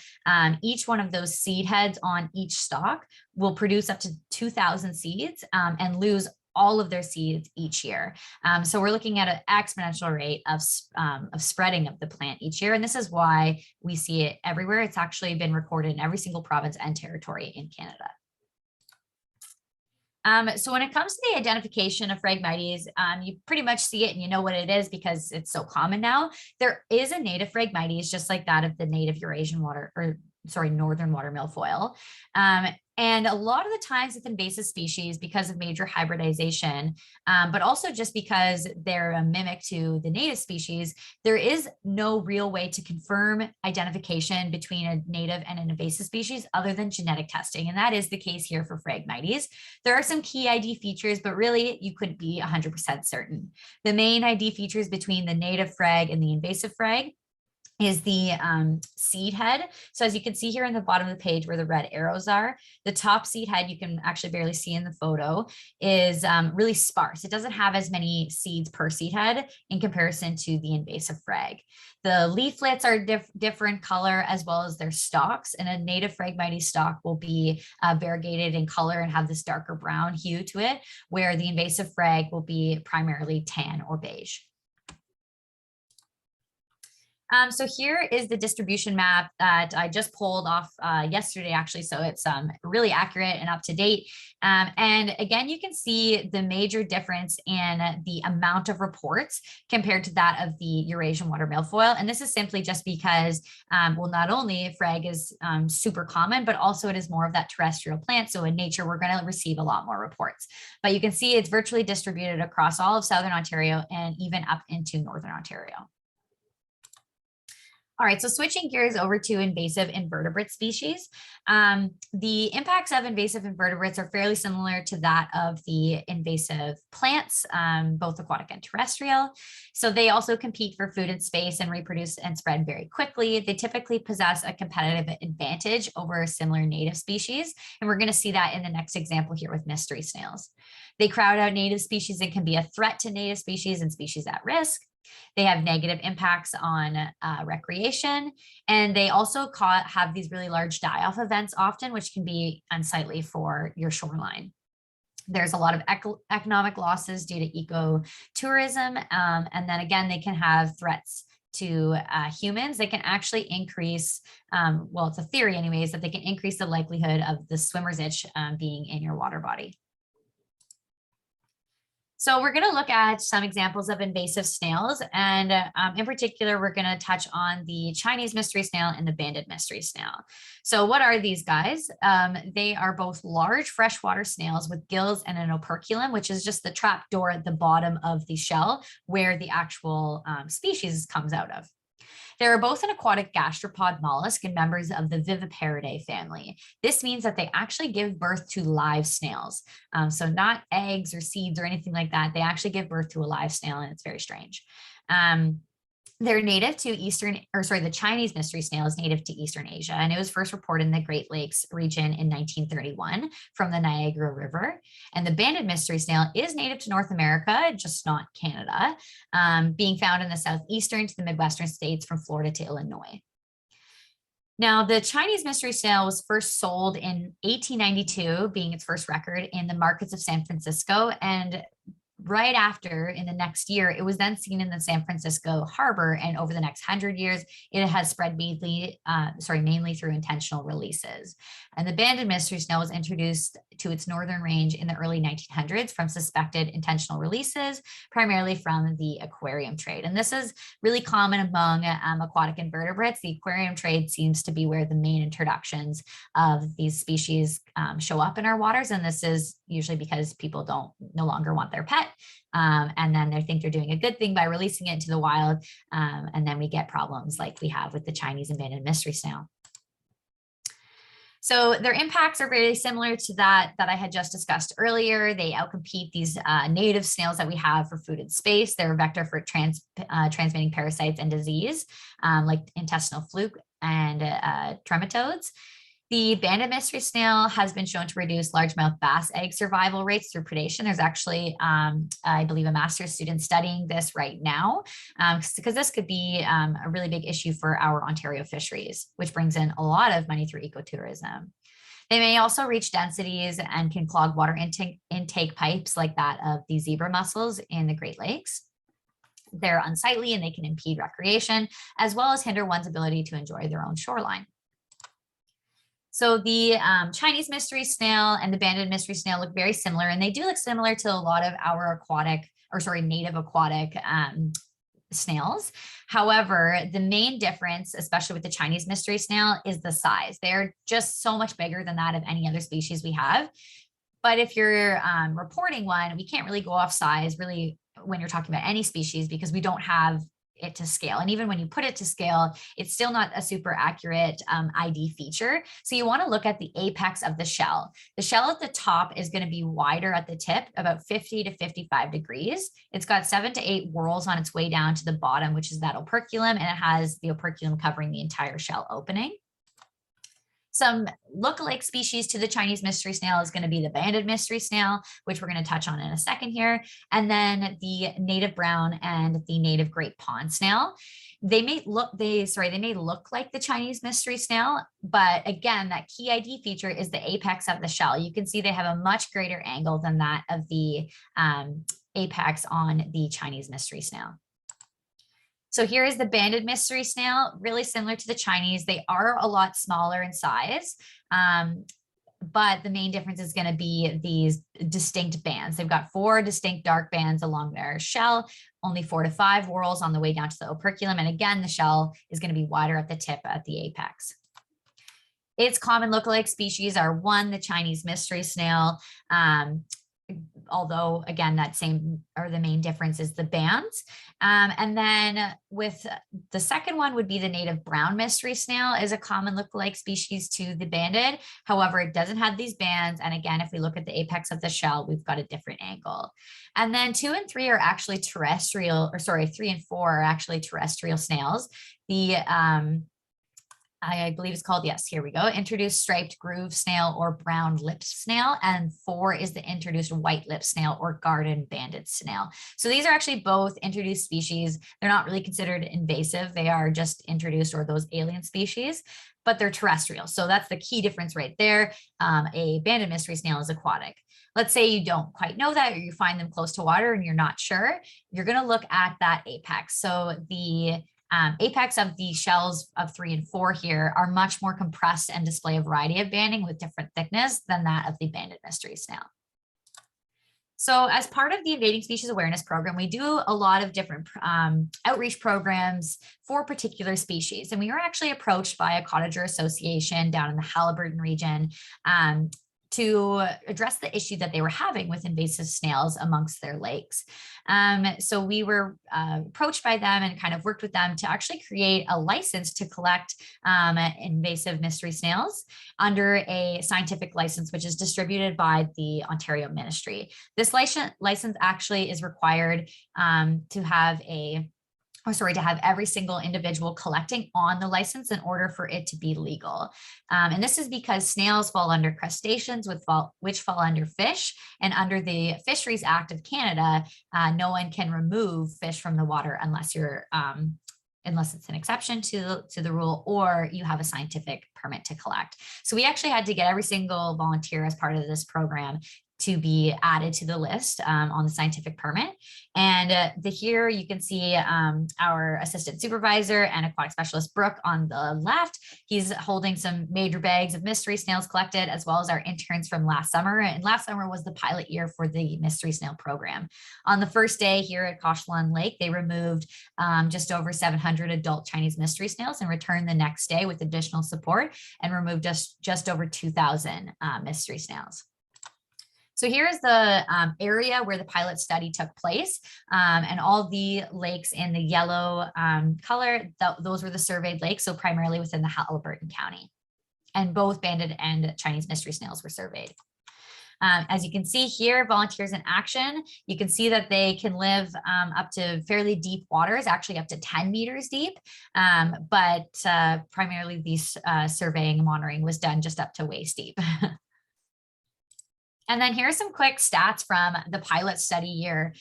each one of those seed heads on each stalk will produce up to 2,000 seeds and lose all of their seeds each year. So we're looking at an exponential rate of spreading of the plant each year. And this is why we see it everywhere. It's actually been recorded in every single province and territory in Canada. So when it comes to the identification of Phragmites, you pretty much see it and you know what it is because it's so common now. There is a native Phragmites, just like that of the native Eurasian northern water milfoil. And a lot of the times with invasive species, because of major hybridization, but also just because they're a mimic to the native species, there is no real way to confirm identification between a native and an invasive species other than genetic testing. And that is the case here for Phragmites. There are some key ID features, but really you couldn't be 100% certain. The main ID features between the native frag and the invasive frag is the seed head. So as you can see here in the bottom of the page where the red arrows are, the top seed head, you can actually barely see in the photo, is really sparse. It doesn't have as many seeds per seed head in comparison to the invasive frag. The leaflets are different color as well as their stalks, and a native Phragmites stalk will be variegated in color and have this darker brown hue to it, where the invasive frag will be primarily tan or beige. So here is the distribution map that I just pulled off yesterday, actually. So it's really accurate and up to date. And again, you can see the major difference in the amount of reports compared to that of the Eurasian water milfoil. And this is simply just because, well, not only frag is super common, but also it is more of that terrestrial plant. So in nature, we're going to receive a lot more reports. But you can see it's virtually distributed across all of Southern Ontario and even up into Northern Ontario. All right, so switching gears over to invasive invertebrate species. The impacts of invasive invertebrates are fairly similar to that of the invasive plants, both aquatic and terrestrial. So they also compete for food and space and reproduce and spread very quickly. They typically possess a competitive advantage over similar native species. And we're going to see that in the next example here with mystery snails. They crowd out native species and can be a threat to native species and species at risk. They have negative impacts on recreation, and they also have these really large die-off events often, which can be unsightly for your shoreline. There's a lot of economic losses due to ecotourism, and then again, they can have threats to humans. They can actually increase, well, it's a theory anyways, that they can increase the likelihood of the swimmer's itch being in your water body. So we're going to look at some examples of invasive snails, and in particular, we're going to touch on the Chinese mystery snail and the banded mystery snail. So what are these guys? They are both large freshwater snails with gills and an operculum, which is just the trap door at the bottom of the shell where the actual species comes out of. They are both an aquatic gastropod mollusk and members of the Viviparidae family. This means that they actually give birth to live snails. So not eggs or seeds or anything like that. They actually give birth to a live snail, and it's very strange. They're native to the Chinese mystery snail is native to Eastern Asia, and it was first reported in the Great Lakes region in 1931 from the Niagara River. And the banded mystery snail is native to North America, just not Canada, being found in the southeastern to the Midwestern states from Florida to Illinois. Now, the Chinese mystery snail was first sold in 1892, being its first record in the markets of San Francisco, and right after, in the next year, it was then seen in the San Francisco harbor, and over the next 100 years, it has spread mainly through intentional releases. And the banded mystery snail was introduced to its northern range in the early 1900s from suspected intentional releases, primarily from the aquarium trade. And this is really common among aquatic invertebrates. The aquarium trade seems to be where the main introductions of these species show up in our waters, and this is usually because people no longer want their pet. And then they think they're doing a good thing by releasing it into the wild. And then we get problems like we have with the Chinese banded mystery snail. So their impacts are very similar to that I had just discussed earlier. They outcompete these native snails that we have for food and space. They're a vector for transmitting parasites and disease, like intestinal fluke and trematodes. The banded mystery snail has been shown to reduce largemouth bass egg survival rates through predation. There's actually, I believe, a master's student studying this right now, because this could be a really big issue for our Ontario fisheries, which brings in a lot of money through ecotourism. They may also reach densities and can clog water intake pipes like that of the zebra mussels in the Great Lakes. They're unsightly and they can impede recreation, as well as hinder one's ability to enjoy their own shoreline. So the Chinese mystery snail and the banded mystery snail look very similar, and they do look similar to a lot of our native aquatic snails. However, the main difference, especially with the Chinese mystery snail, is the size. They're just so much bigger than that of any other species we have. But if you're reporting one, we can't really go off size really when you're talking about any species, because we don't have it to scale. And even when you put it to scale, it's still not a super accurate ID feature. So you want to look at the apex of the shell. The shell at the top is going to be wider at the tip, about 50 to 55 degrees. It's got 7 to 8 whorls on its way down to the bottom, which is that operculum, and it has the operculum covering the entire shell opening. Some lookalike species to the Chinese mystery snail is going to be the banded mystery snail, which we're going to touch on in a second here, and then the native brown and the native great pond snail. They may look like the Chinese mystery snail, but again, that key ID feature is the apex of the shell. You can see they have a much greater angle than that of the apex on the Chinese mystery snail. So here is the banded mystery snail, really similar to the Chinese. They are a lot smaller in size, but the main difference is going to be these distinct bands. They've got 4 distinct dark bands along their shell, only 4 to 5 whorls on the way down to the operculum. And again, the shell is going to be wider at the tip at the apex. Its common lookalike species are 1, the Chinese mystery snail, although again, the main difference is the bands. And then with the second one would be the native brown mystery snail, is a common lookalike species to the banded. However, it doesn't have these bands. And again, if we look at the apex of the shell, we've got a different angle. And then 2 and 3 are actually 3 and 4 are actually terrestrial snails. The I believe it's called, yes, here we go, introduced striped groove snail or brown lipped snail, and 4 is the introduced white lipped snail or garden banded snail. So these are actually both introduced species. They're not really considered invasive. They are just introduced, or those alien species, but they're terrestrial. So that's the key difference right there. A banded mystery snail is aquatic. Let's say you don't quite know that, or you find them close to water and you're not sure, you're going to look at that apex. So the apex of the shells of 3 and 4 here are much more compressed and display a variety of banding with different thickness than that of the banded mystery snail. So as part of the Invading Species Awareness Program, we do a lot of different outreach programs for particular species. And we were actually approached by a cottager association down in the Haliburton region to address the issue that they were having with invasive snails amongst their lakes. So we were approached by them and kind of worked with them to actually create a license to collect invasive mystery snails under a scientific license, which is distributed by the Ontario Ministry. This license actually is required to have every single individual collecting on the license in order for it to be legal. And this is because snails fall under crustaceans, which fall under fish. And under the Fisheries Act of Canada, no one can remove fish from the water unless it's an exception to the rule, or you have a scientific permit to collect. So we actually had to get every single volunteer as part of this program to be added to the list on the scientific permit. And here you can see our assistant supervisor and aquatic specialist, Brooke, on the left. He's holding some major bags of mystery snails collected, as well as our interns from last summer. And last summer was the pilot year for the mystery snail program. On the first day here at Cochelan Lake, they removed just over 700 adult Chinese mystery snails and returned the next day with additional support and removed just over 2,000 mystery snails. So here's the area where the pilot study took place, and all the lakes in the yellow color, those were the surveyed lakes, so primarily within the Haliburton County. and both banded and Chinese mystery snails were surveyed. As you can see here, volunteers in action, you can see that they can live up to fairly deep waters, actually up to 10 meters deep, but primarily these surveying and monitoring was done just up to waist deep. And then here's some quick stats from the pilot study year.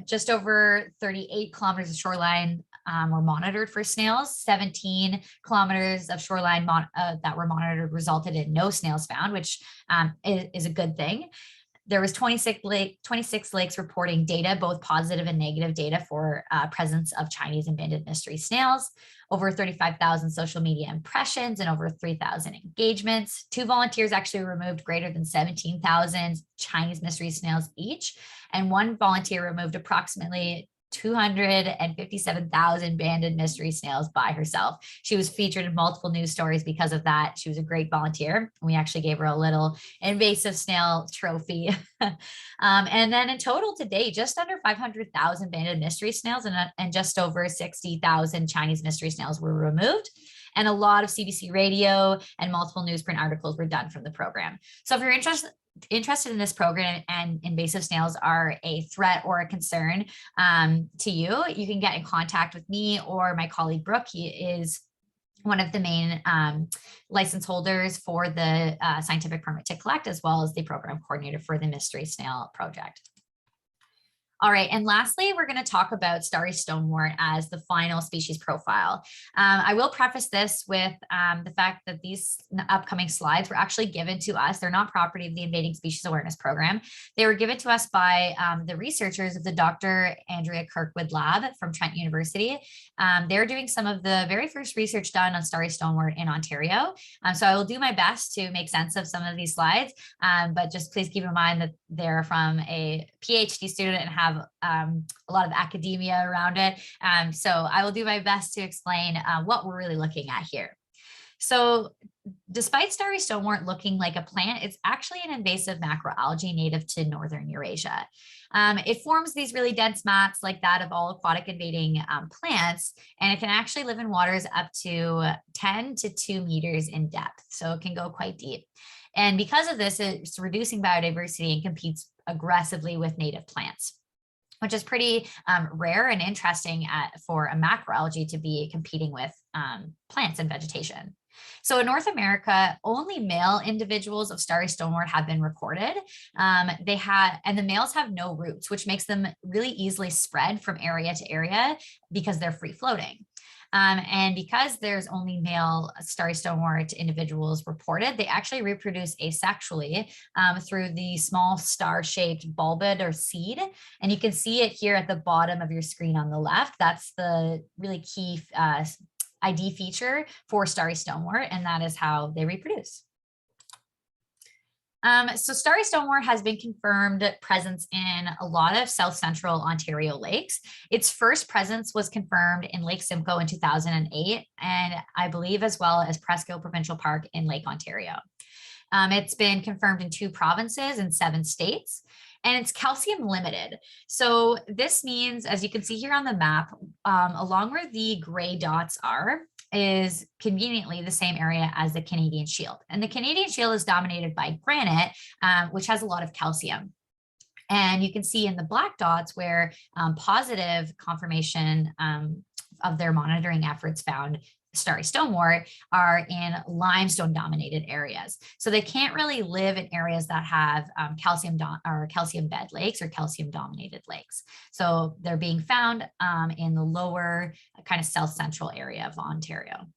Just over 38 kilometers of shoreline were monitored for snails. 17 kilometers of shoreline that were monitored resulted in no snails found, which is a good thing. There was 26 lakes reporting data, both positive and negative data for presence of Chinese and banded mystery snails, over 35,000 social media impressions and over 3,000 engagements. 2 volunteers actually removed greater than 17,000 Chinese mystery snails each, and 1 volunteer removed approximately 257,000 banded mystery snails by herself. She was featured in multiple news stories because of that. She was a great volunteer. We actually gave her a little invasive snail trophy. And then in total today, just under 500,000 banded mystery snails and just over 60,000 Chinese mystery snails were removed. And a lot of CBC radio and multiple newsprint articles were done from the program. So if you're interested in this program and invasive snails are a threat or a concern to you, you can get in contact with me or my colleague Brooke. He is one of the main license holders for the scientific permit to collect, as well as the program coordinator for the mystery snail project. All right, and lastly, we're going to talk about starry stonewort as the final species profile. I will preface this with the fact that these upcoming slides were actually given to us. They're not property of the Invading Species Awareness Program. They were given to us by the researchers of the Dr. Andrea Kirkwood Lab from Trent University. They're doing some of the very first research done on starry stonewort in Ontario. So I will do my best to make sense of some of these slides, but just please keep in mind that they're from a PhD student and have a lot of academia around it. So I will do my best to explain what we're really looking at here. So despite starry stonewort looking like a plant, it's actually an invasive macroalgae native to northern Eurasia. It forms these really dense mats like that of all aquatic invading plants, and it can actually live in waters up to 10 to 2 meters in depth. So it can go quite deep. And because of this, it's reducing biodiversity and competes aggressively with native plants, which is pretty rare and interesting for a macroalgae to be competing with plants and vegetation. So in North America, only male individuals of starry stonewort have been recorded. And the males have no roots, which makes them really easily spread from area to area because they're free floating. And because there's only male starry stonewort individuals reported, they actually reproduce asexually through the small star-shaped bulbid or seed. And you can see it here at the bottom of your screen on the left. That's the really key ID feature for starry stonewort, and that is how they reproduce. So starry stonewort has been confirmed presence in a lot of South Central Ontario lakes. Its first presence was confirmed in Lake Simcoe in 2008, and I believe as well as Presco Provincial Park in Lake Ontario. It's been confirmed in 2 provinces and 7 states, and it's calcium limited. So this means, as you can see here on the map, along where the gray dots are, is conveniently the same area as the Canadian Shield. And the Canadian Shield is dominated by granite, which has a lot of calcium. And you can see in the black dots where positive confirmation of their monitoring efforts found starry stonewort are in limestone dominated areas. So they can't really live in areas that have calcium bed lakes or calcium dominated lakes. So they're being found in the lower kind of south central area of Ontario.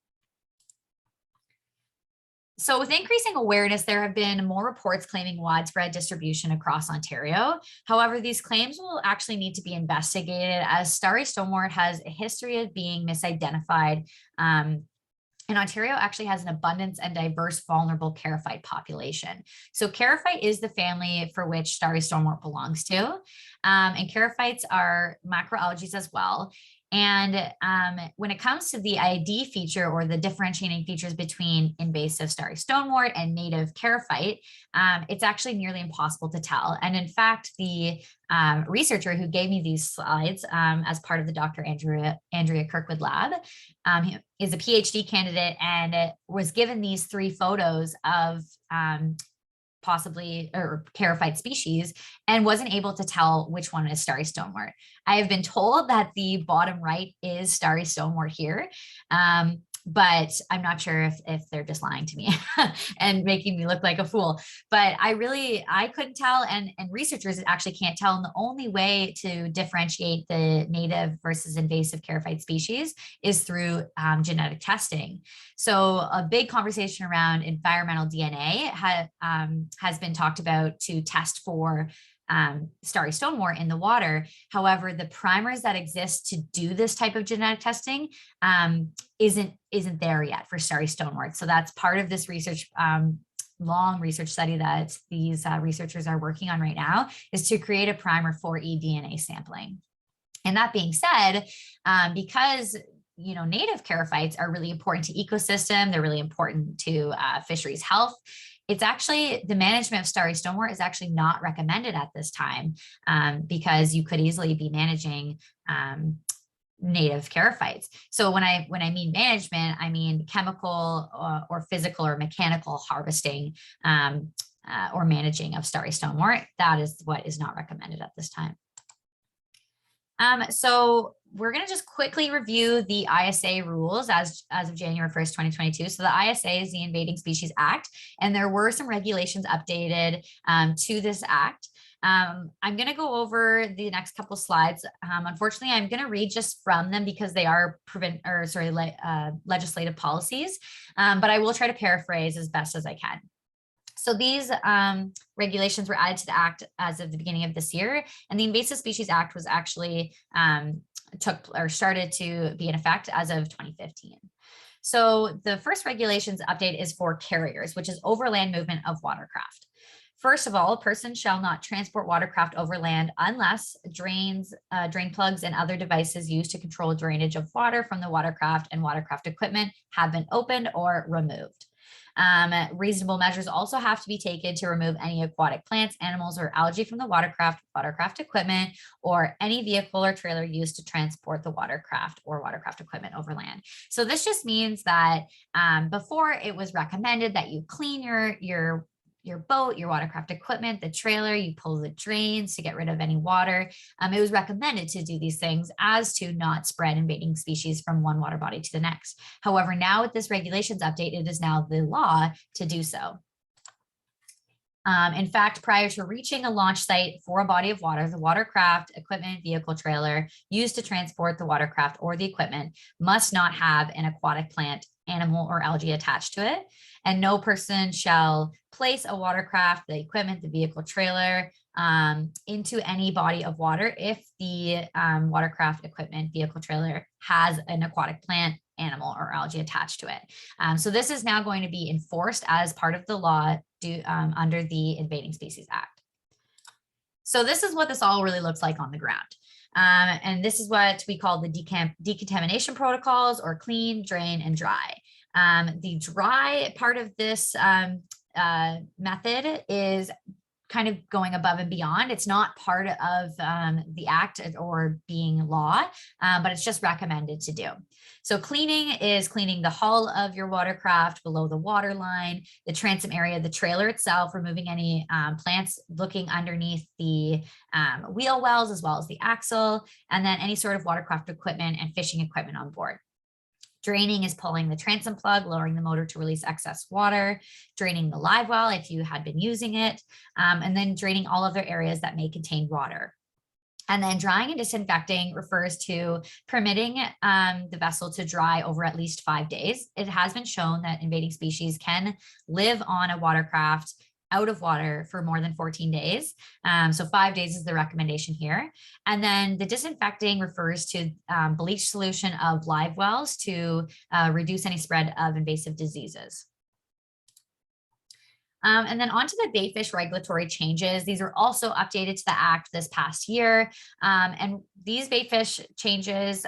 So with increasing awareness, there have been more reports claiming widespread distribution across Ontario. However, these claims will actually need to be investigated as starry stonewort has a history of being misidentified. And Ontario actually has an abundance and diverse vulnerable charophyte population. So charophyte is the family for which starry stonewort belongs to. And charophytes are macroalgae as well. And when it comes to the ID feature or the differentiating features between invasive starry stonewort and native charophyte, it's actually nearly impossible to tell. And in fact, the researcher who gave me these slides as part of the Dr. Andrea Kirkwood lab is a PhD candidate and was given these 3 photos of possibly or charophyte species and wasn't able to tell which one is starry stonewort. I have been told that the bottom right is starry stonewort here, but I'm not sure if they're just lying to me and making me look like a fool. But I couldn't tell, and researchers actually can't tell. And the only way to differentiate the native versus invasive charophyte species is through genetic testing. So a big conversation around environmental DNA has been talked about to test for starry stonewort in the water. However, the primers that exist to do this type of genetic testing isn't there yet for starry stonewort. So that's part of this research, long research study that these researchers are working on right now, is to create a primer for eDNA sampling. And that being said, because native charophytes are really important to ecosystem, they're really important to fisheries health. It's actually, the management of starry stonewort is actually not recommended at this time because you could easily be managing native charophytes. So when I mean management, I mean chemical or physical or mechanical harvesting or managing of starry stonewort. That is what is not recommended at this time. So we're going to just quickly review the ISA rules as of January 1st, 2022. So the ISA is the Invading Species Act, and there were some regulations updated to this act. I'm going to go over the next couple slides. Unfortunately, I'm going to read just from them because they are legislative policies, but I will try to paraphrase as best as I can. So these regulations were added to the Act as of the beginning of this year, and the Invasive Species Act was actually started to be in effect as of 2015. So the first regulations update is for carriers, which is overland movement of watercraft. First of all, a person shall not transport watercraft overland unless drains, drain plugs, and other devices used to control drainage of water from the watercraft and watercraft equipment have been opened or removed. Reasonable measures also have to be taken to remove any aquatic plants, animals, or algae from the watercraft equipment, or any vehicle or trailer used to transport the watercraft or watercraft equipment overland. So this just means that before it was recommended that you clean your boat, your watercraft equipment, the trailer, you pull the drains to get rid of any water. It was recommended to do these things as to not spread invading species from one water body to the next. However, now with this regulations update, it is now the law to do so. In fact, prior to reaching a launch site for a body of water, the watercraft, equipment, vehicle, trailer used to transport the watercraft or the equipment must not have an aquatic plant, animal, or algae attached to it. And no person shall place a watercraft, the equipment, the vehicle, trailer into any body of water if the watercraft, equipment, vehicle, trailer has an aquatic plant, animal, or algae attached to it. So this is now going to be enforced as part of the law under the Invading Species Act. So this is what this all really looks like on the ground. And this is what we call the decontamination protocols, or clean, drain, and dry. The dry part of this method is kind of going above and beyond. It's not part of the act or being law, but it's just recommended to do. So cleaning is cleaning the hull of your watercraft below the water line, the transom area, the trailer itself, removing any plants looking underneath the wheel wells as well as the axle, and then any sort of watercraft equipment and fishing equipment on board. Draining is pulling the transom plug, lowering the motor to release excess water, draining the live well if you had been using it, and then draining all other areas that may contain water. And then drying and disinfecting refers to permitting the vessel to dry over at least 5 days. It has been shown that invading species can live on a watercraft out of water for more than 14 days. So 5 days is the recommendation here. And then the disinfecting refers to bleach solution of live wells to reduce any spread of invasive diseases. And then onto the baitfish regulatory changes. These were also updated to the Act this past year. And these baitfish changes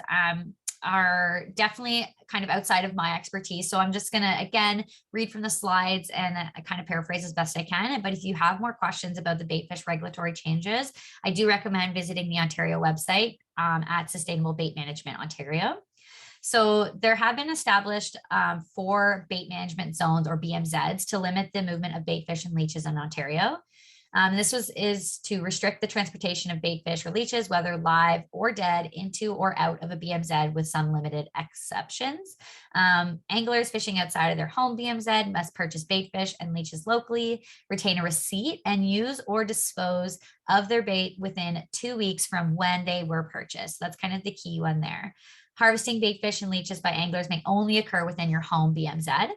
are definitely kind of outside of my expertise. So I'm just going to, again, read from the slides and kind of paraphrase as best I can. But if you have more questions about the baitfish regulatory changes, I do recommend visiting the Ontario website at Sustainable Bait Management Ontario. So there have been established 4 bait management zones, or BMZs, to limit the movement of bait fish and leeches in Ontario. This is to restrict the transportation of bait fish or leeches, whether live or dead, into or out of a BMZ, with some limited exceptions. Anglers fishing outside of their home BMZ must purchase bait fish and leeches locally, retain a receipt, and use or dispose of their bait within 2 weeks from when they were purchased. That's kind of the key one there. Harvesting bait fish and leeches by anglers may only occur within your home BMZ.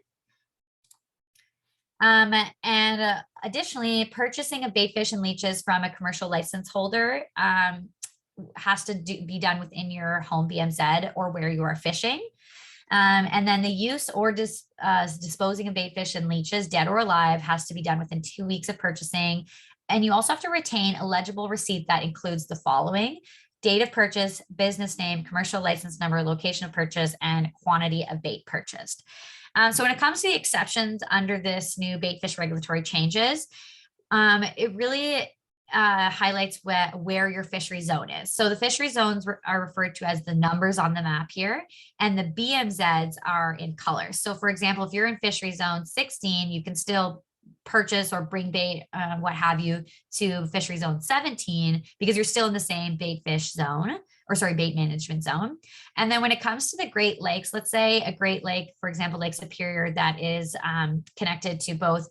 Additionally, purchasing of bait fish and leeches from a commercial license holder has to be done within your home BMZ or where you are fishing. And then the use or disposing of bait fish and leeches, dead or alive, has to be done within 2 weeks of purchasing. And you also have to retain a legible receipt that includes the following: date of purchase, business name, commercial license number, location of purchase, and quantity of bait purchased. So when it comes to the exceptions under this new bait fish regulatory changes, it really highlights where your fishery zone is. So the fishery zones are referred to as the numbers on the map here, and the BMZs are in color. So for example, if you're in fishery zone 16, you can still purchase or bring bait, what have you, to fishery zone 17, because you're still in the same bait fish zone, or sorry, bait management zone. And then when it comes to the Great Lakes, let's say a Great Lake, for example, Lake Superior, that is connected to both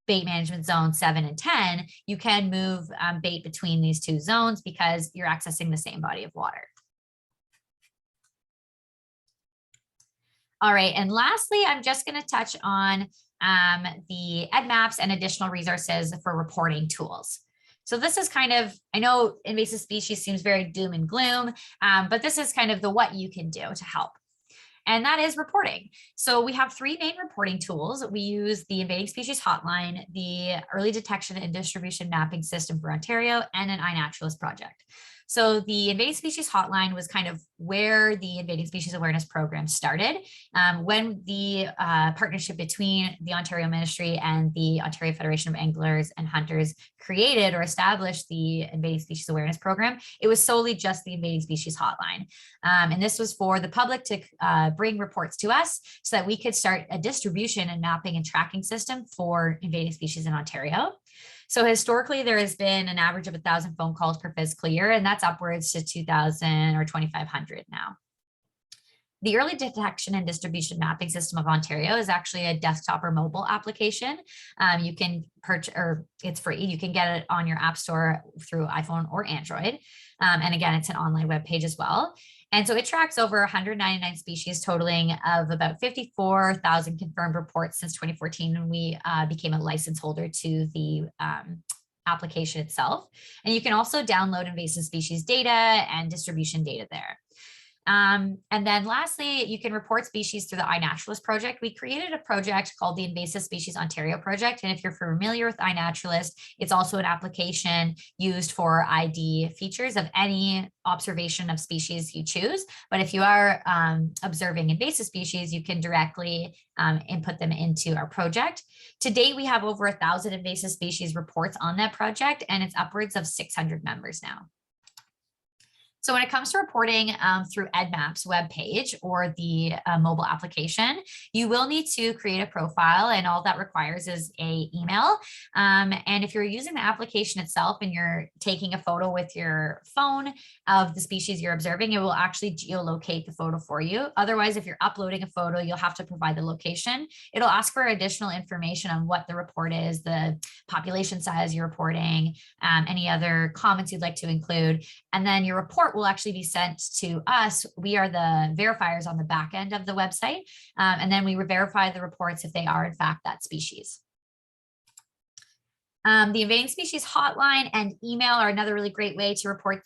bait management zone 7 and 10, you can move bait between these 2 zones because you're accessing the same body of water. All right, and lastly, I'm just going to touch on the EDMAPs and additional resources for reporting tools. So this is kind of, I know invasive species seems very doom and gloom, but this is kind of the what you can do to help. And that is reporting. So we have 3 main reporting tools. We use the Invading Species Hotline, the Early Detection and Distribution Mapping System for Ontario, and an iNaturalist project. So the Invading Species Hotline was kind of where the Invading Species Awareness Program started. When the partnership between the Ontario Ministry and the Ontario Federation of Anglers and Hunters created or established the Invading Species Awareness Program, it was solely just the Invading Species Hotline. And this was for the public to bring reports to us so that we could start a distribution and mapping and tracking system for invading species in Ontario. So historically, there has been an average of 1,000 phone calls per fiscal year, and that's upwards to 2,000 or 2,500 now. The Early Detection and Distribution Mapping System of Ontario is actually a desktop or mobile application. You can purchase, or it's free. You can get it on your app store through iPhone or Android. And again, it's an online web page as well. And so it tracks over 199 species, totaling of about 54,000 confirmed reports since 2014, when we became a license holder to the application itself. And you can also download invasive species data and distribution data there. And then lastly, you can report species through the iNaturalist project. We created a project called the Invasive Species Ontario Project. And if you're familiar with iNaturalist, it's also an application used for ID features of any observation of species you choose. But if you are observing invasive species, you can directly input them into our project. To date, we have over 1,000 invasive species reports on that project, and it's upwards of 600 members now. So when it comes to reporting through EDMAP's webpage or the mobile application, you will need to create a profile, and all that requires is an email. And if you're using the application itself and you're taking a photo with your phone of the species you're observing, it will actually geolocate the photo for you. Otherwise, if you're uploading a photo, you'll have to provide the location. It'll ask for additional information on what the report is, the population size you're reporting, any other comments you'd like to include, and then your report will actually be sent to us. We are the verifiers on the back end of the website, and then we verify the reports if they are in fact that species. The invading species hotline and email are another really great way to report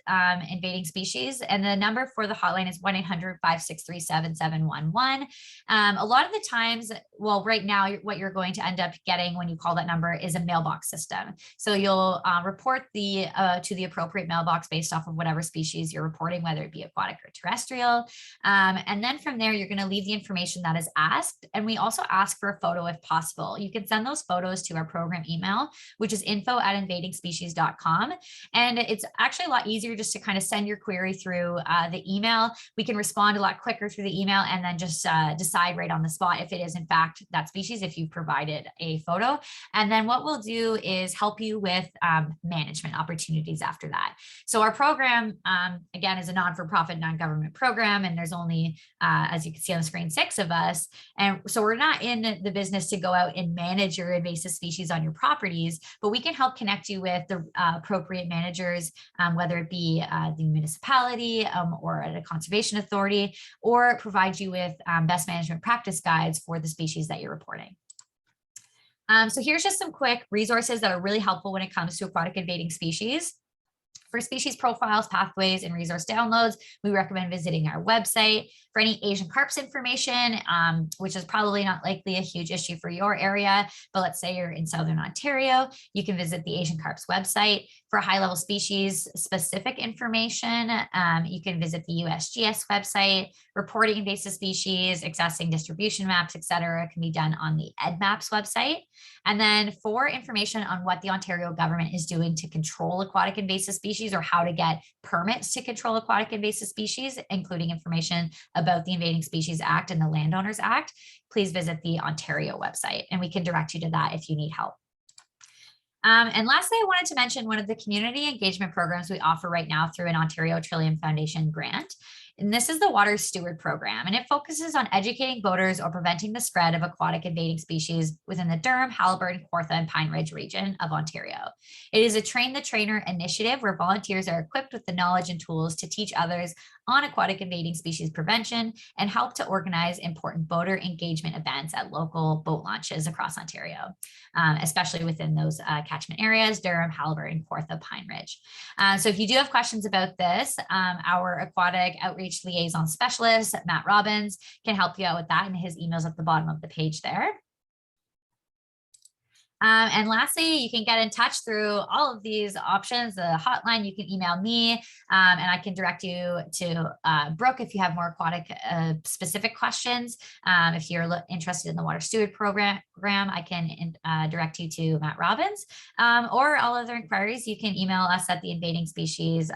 invading species. And the number for the hotline is 1-800-563-7711. A lot of the times, well, right now, what you're going to end up getting when you call that number is a mailbox system. So you'll report to the appropriate mailbox based off of whatever species you're reporting, whether it be aquatic or terrestrial. And then from there, you're going to leave the information that is asked. And we also ask for a photo if possible. You can send those photos to our program email, which is info@invadingspecies.com. And it's actually a lot easier just to kind of send your query through the email. We can respond a lot quicker through the email and then just decide right on the spot if it is in fact that species, if you've provided a photo. And then what we'll do is help you with management opportunities after that. So our program, again, is a non-for-profit, non-government program, and there's only, as you can see on the screen, 6 of us. And so we're not in the business to go out and manage your invasive species on your properties, but we can help connect you with the appropriate managers, whether it be the municipality or at a conservation authority, or provide you with best management practice guides for the species that you're reporting. So here's just some quick resources that are really helpful when it comes to aquatic invading species. For species profiles, pathways, and resource downloads, we recommend visiting our website. For any Asian carps information, which is probably not likely a huge issue for your area, but let's say you're in Southern Ontario, you can visit the Asian carps website. For high-level species-specific information, you can visit the USGS website. Reporting invasive species, accessing distribution maps, et cetera, can be done on the EDMAPS website. And then for information on what the Ontario government is doing to control aquatic invasive species, or how to get permits to control aquatic invasive species, including information about the Invading Species Act and the Landowners Act, please visit the Ontario website, and we can direct you to that if you need help. And lastly, I wanted to mention one of the community engagement programs we offer right now through an Ontario Trillium Foundation grant. And this is the Water Steward Program, and it focuses on educating boaters or preventing the spread of aquatic invading species within the Durham, Haliburton, Kawartha, and Pine Ridge region of Ontario. It is a train the trainer initiative where volunteers are equipped with the knowledge and tools to teach others on aquatic invading species prevention and help to organize important boater engagement events at local boat launches across Ontario, especially within those catchment areas, Durham, Haliburton, Kawartha, Pine Ridge. So if you do have questions about this, our aquatic outreach liaison specialist, Matt Robbins, can help you out with that, and his email's at the bottom of the page there. And lastly, you can get in touch through all of these options. The hotline, you can email me, and I can direct you to Brooke if you have more aquatic specific questions. If you're interested in the Water Steward program, I can direct you to Matt Robbins, or all other inquiries, you can email us at the Invading Species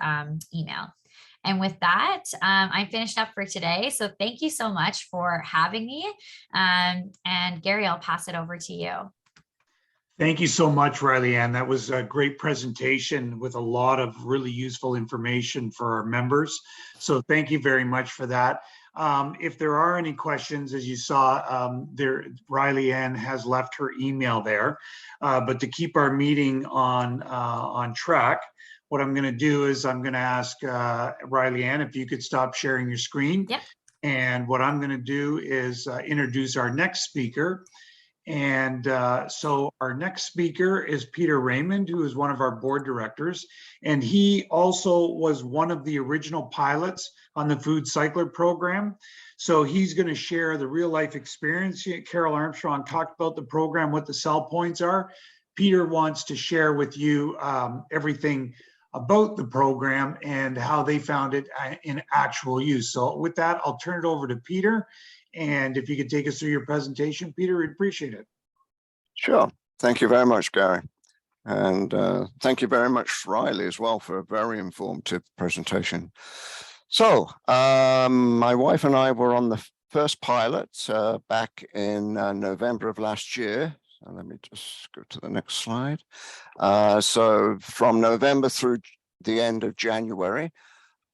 email. And with that, I'm finished up for today. So thank you so much for having me. And Gary, I'll pass it over to you. Thank you so much, Riley Ann. That was a great presentation with a lot of really useful information for our members. So thank you very much for that. If there are any questions, as you saw, Riley Ann has left her email there. But to keep our meeting on track, what I'm going to do is I'm going to ask Riley Ann if you could stop sharing your screen. Yep. And what I'm going to do is introduce our next speaker. And so our next speaker is Peter Raymond, who is one of our board directors. And he also was one of the original pilots on the Food Cycler program. So he's going to share the real life experience. Carol Armstrong talked about the program, what the sell points are. Peter wants to share with you everything about the program and how they found it in actual use. So with that, I'll turn it over to Peter. And if you could take us through your presentation, Peter, we'd appreciate it. Sure. Thank you very much, Gary. And thank you very much, Riley, as well, for a very informative presentation. So my wife and I were on the first pilot back in November of last year. So let me just go to the next slide. So from November through the end of January,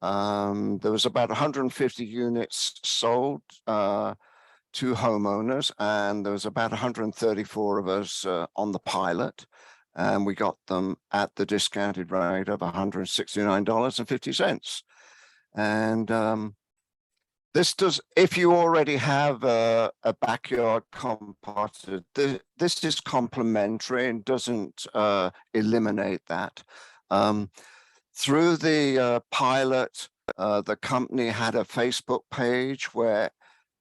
there was about 150 units sold to homeowners, and there was about 134 of us on the pilot, and we got them at the discounted rate of $169.50. And This does, if you already have a backyard composter, this is complementary and doesn't eliminate that. Through the pilot, the company had a Facebook page where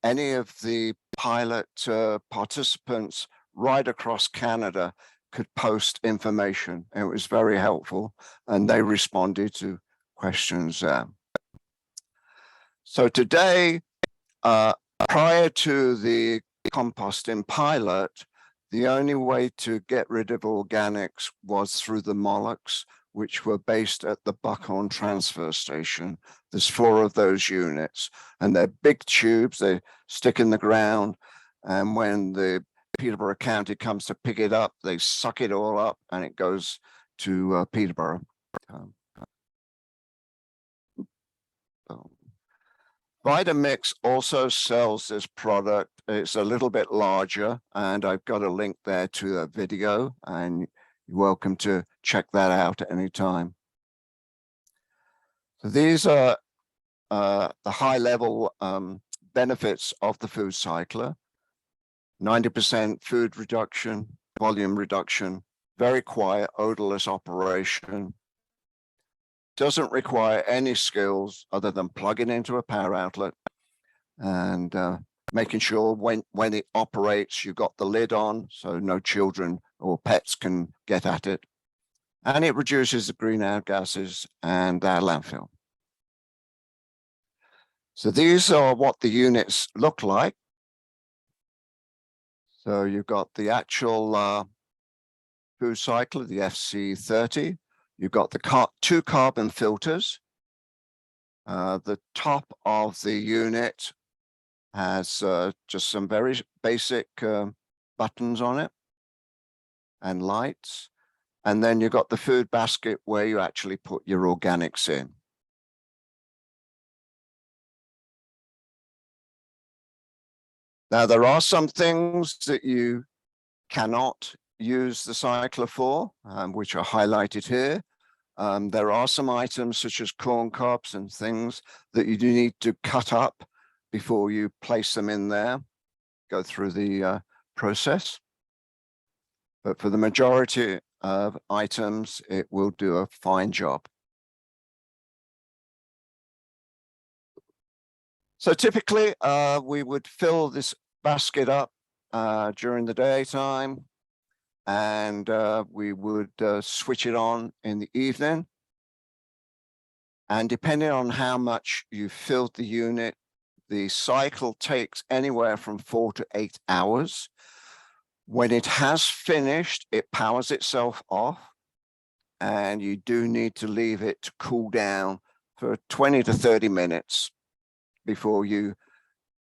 any of the pilot participants right across Canada could post information. It was very helpful, and they responded to questions there. So today, prior to the composting pilot, the only way to get rid of organics was through the Molochs, which were based at the Buckhorn transfer station. There's 4 of those units, and they're big tubes. They stick in the ground, and when the Peterborough County comes to pick it up, they suck it all up, and it goes to Peterborough. Vitamix also sells this product. It's a little bit larger, and I've got a link there to a video, and you're welcome to check that out at any time. So these are the high-level benefits of the food cycler. 90% food reduction, volume reduction, very quiet, odorless operation. Doesn't require any skills other than plugging into a power outlet and making sure when it operates, you've got the lid on so no children or pets can get at it. And it reduces the greenhouse gases and our landfill. So these are what the units look like. So you've got the actual food cycler, the FC30. You've got the 2 carbon filters. The top of the unit has just some very basic buttons on it and lights. And then you've got the food basket where you actually put your organics in. Now, there are some things that you cannot use the cycler for, which are highlighted here. There are some items such as corn cobs and things that you do need to cut up before you place them in there, go through the process. But for the majority of items, it will do a fine job. So typically, we would fill this basket up during the daytime, and we would switch it on in the evening. And depending on how much you filled the unit, the cycle takes anywhere from 4 to 8 hours. When it has finished, it powers itself off, and you do need to leave it to cool down for 20 to 30 minutes before you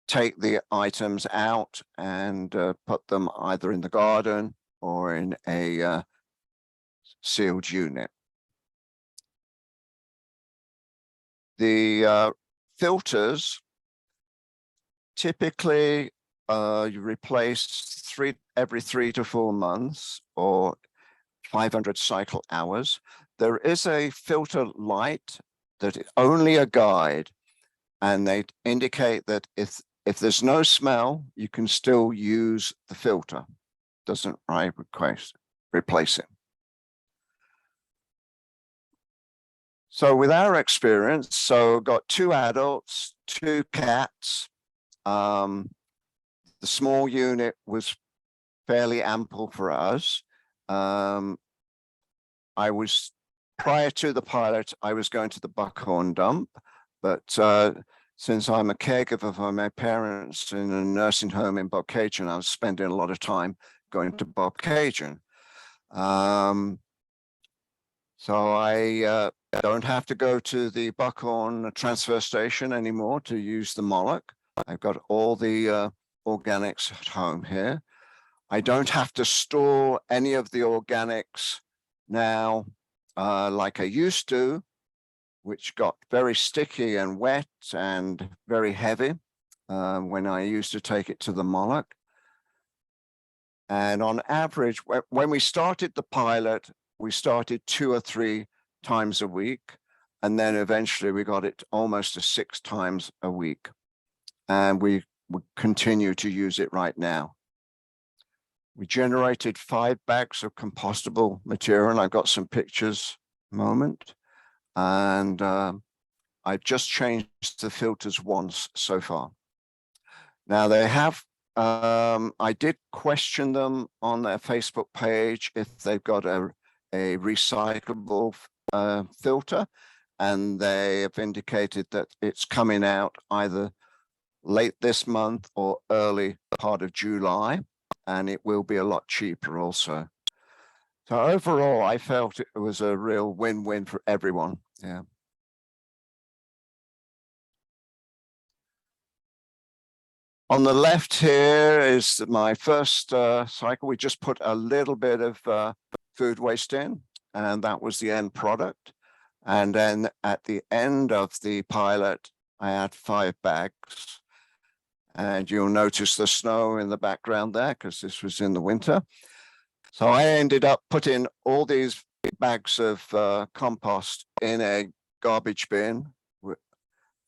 take the items out and put them either in the garden or in a sealed unit. The filters, typically you replace every 3 to 4 months or 500 cycle hours. There is a filter light that is only a guide, and they indicate that if there's no smell, you can still use the filter. Doesn't replace it. So with our experience, so got 2 adults, 2 cats. The small unit was fairly ample for us. Prior to the pilot, I was going to the Buckhorn dump, but since I'm a caregiver for my parents in a nursing home in Bobcaygeon, I was spending a lot of time going to Bobcaygeon. So I don't have to go to the Buckhorn transfer station anymore to use the Moloch. I've got all the organics at home here. I don't have to store any of the organics now like I used to, which got very sticky and wet and very heavy when I used to take it to the Moloch. And on average, when we started the pilot, we started 2 or 3 times a week. And then eventually we got it almost to 6 times a week. and we continue to use it right now. We generated 5 bags of compostable material, and I've got some pictures moment. And I've just changed the filters once so far. Now they have, I did question them on their Facebook page if they've got a recyclable filter, and they have indicated that it's coming out either late this month or early part of July, and it will be a lot cheaper also. So overall, I felt it was a real win-win for everyone. Yeah. On the left here is my first cycle. We just put a little bit of food waste in, and that was the end product. And then at the end of the pilot, I had 5 bags. And you'll notice the snow in the background there because this was in the winter. So I ended up putting all these bags of compost in a garbage bin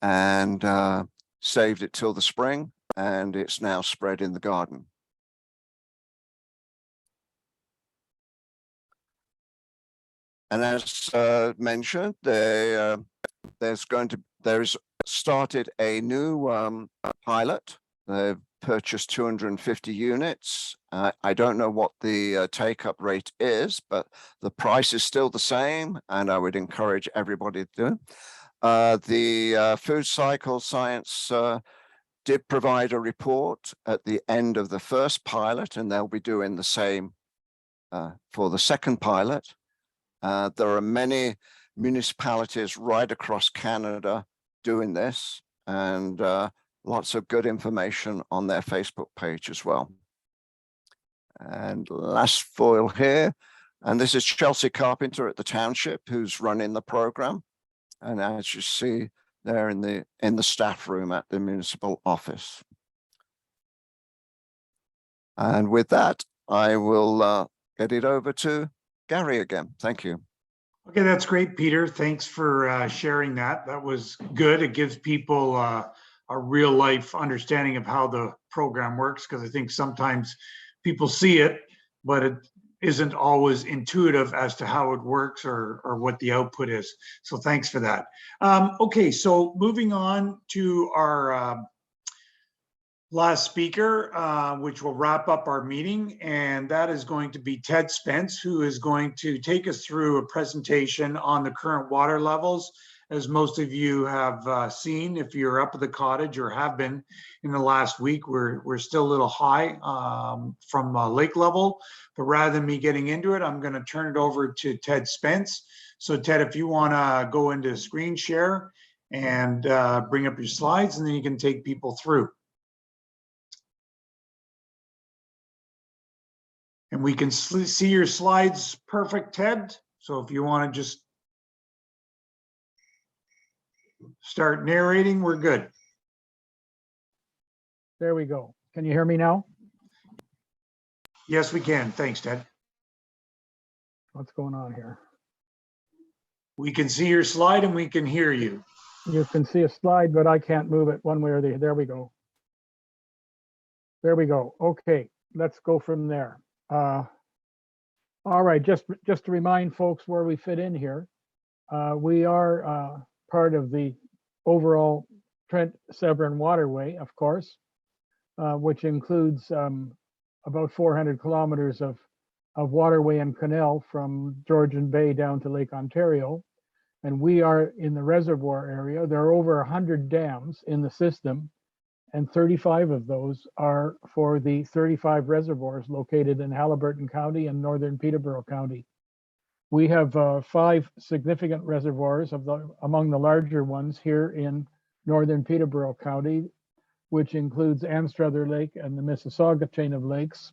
and saved it till the spring, and it's now spread in the garden. And as mentioned, there's started a new pilot. They've purchased 250 units. I don't know what the take-up rate is, but the price is still the same, and I would encourage everybody to do it. The Food Cycle Science did provide a report at the end of the first pilot, and they'll be doing the same for the second pilot. There are many municipalities right across Canada doing this, and lots of good information on their Facebook page as well. And last foil here, and this is Chelsea Carpenter at the township who's running the program. And as you see there in the staff room at the municipal office. And with that, I will get it over to Gary again. Thank you. Okay, that's great, Peter. Thanks for sharing that. That was good. It gives people a real life understanding of how the program works, because I think sometimes people see it, but it isn't always intuitive as to how it works or what the output is. So thanks for that. Okay, so moving on to our last speaker, which will wrap up our meeting, and that is going to be Ted Spence, who is going to take us through a presentation on the current water levels. As most of you have seen, if you're up at the cottage or have been in the last week, we're still a little high from lake level. But rather than me getting into it, I'm going to turn it over to Ted Spence. So Ted, if you want to go into screen share and bring up your slides, and then you can take people through. And we can see your slides perfect, Ted. So if you want to just start narrating, we're good. There we go. Can you hear me now? Yes, we can. Thanks, Ted. What's going on here? We can see your slide and we can hear you. You can see a slide, but I can't move it one way or the other. There we go. There we go. Okay, let's go from there. All right, just to remind folks where we fit in here. We are part of the overall Trent-Severn waterway, of course, which includes about 400 kilometers of waterway and canal from Georgian Bay down to Lake Ontario. And we are in the reservoir area. There are over 100 dams in the system, and 35 of those are for the 35 reservoirs located in Haliburton County and northern Peterborough County. We have 5 significant reservoirs among the larger ones here in northern Peterborough County, which includes Anstruther Lake and the Mississauga chain of lakes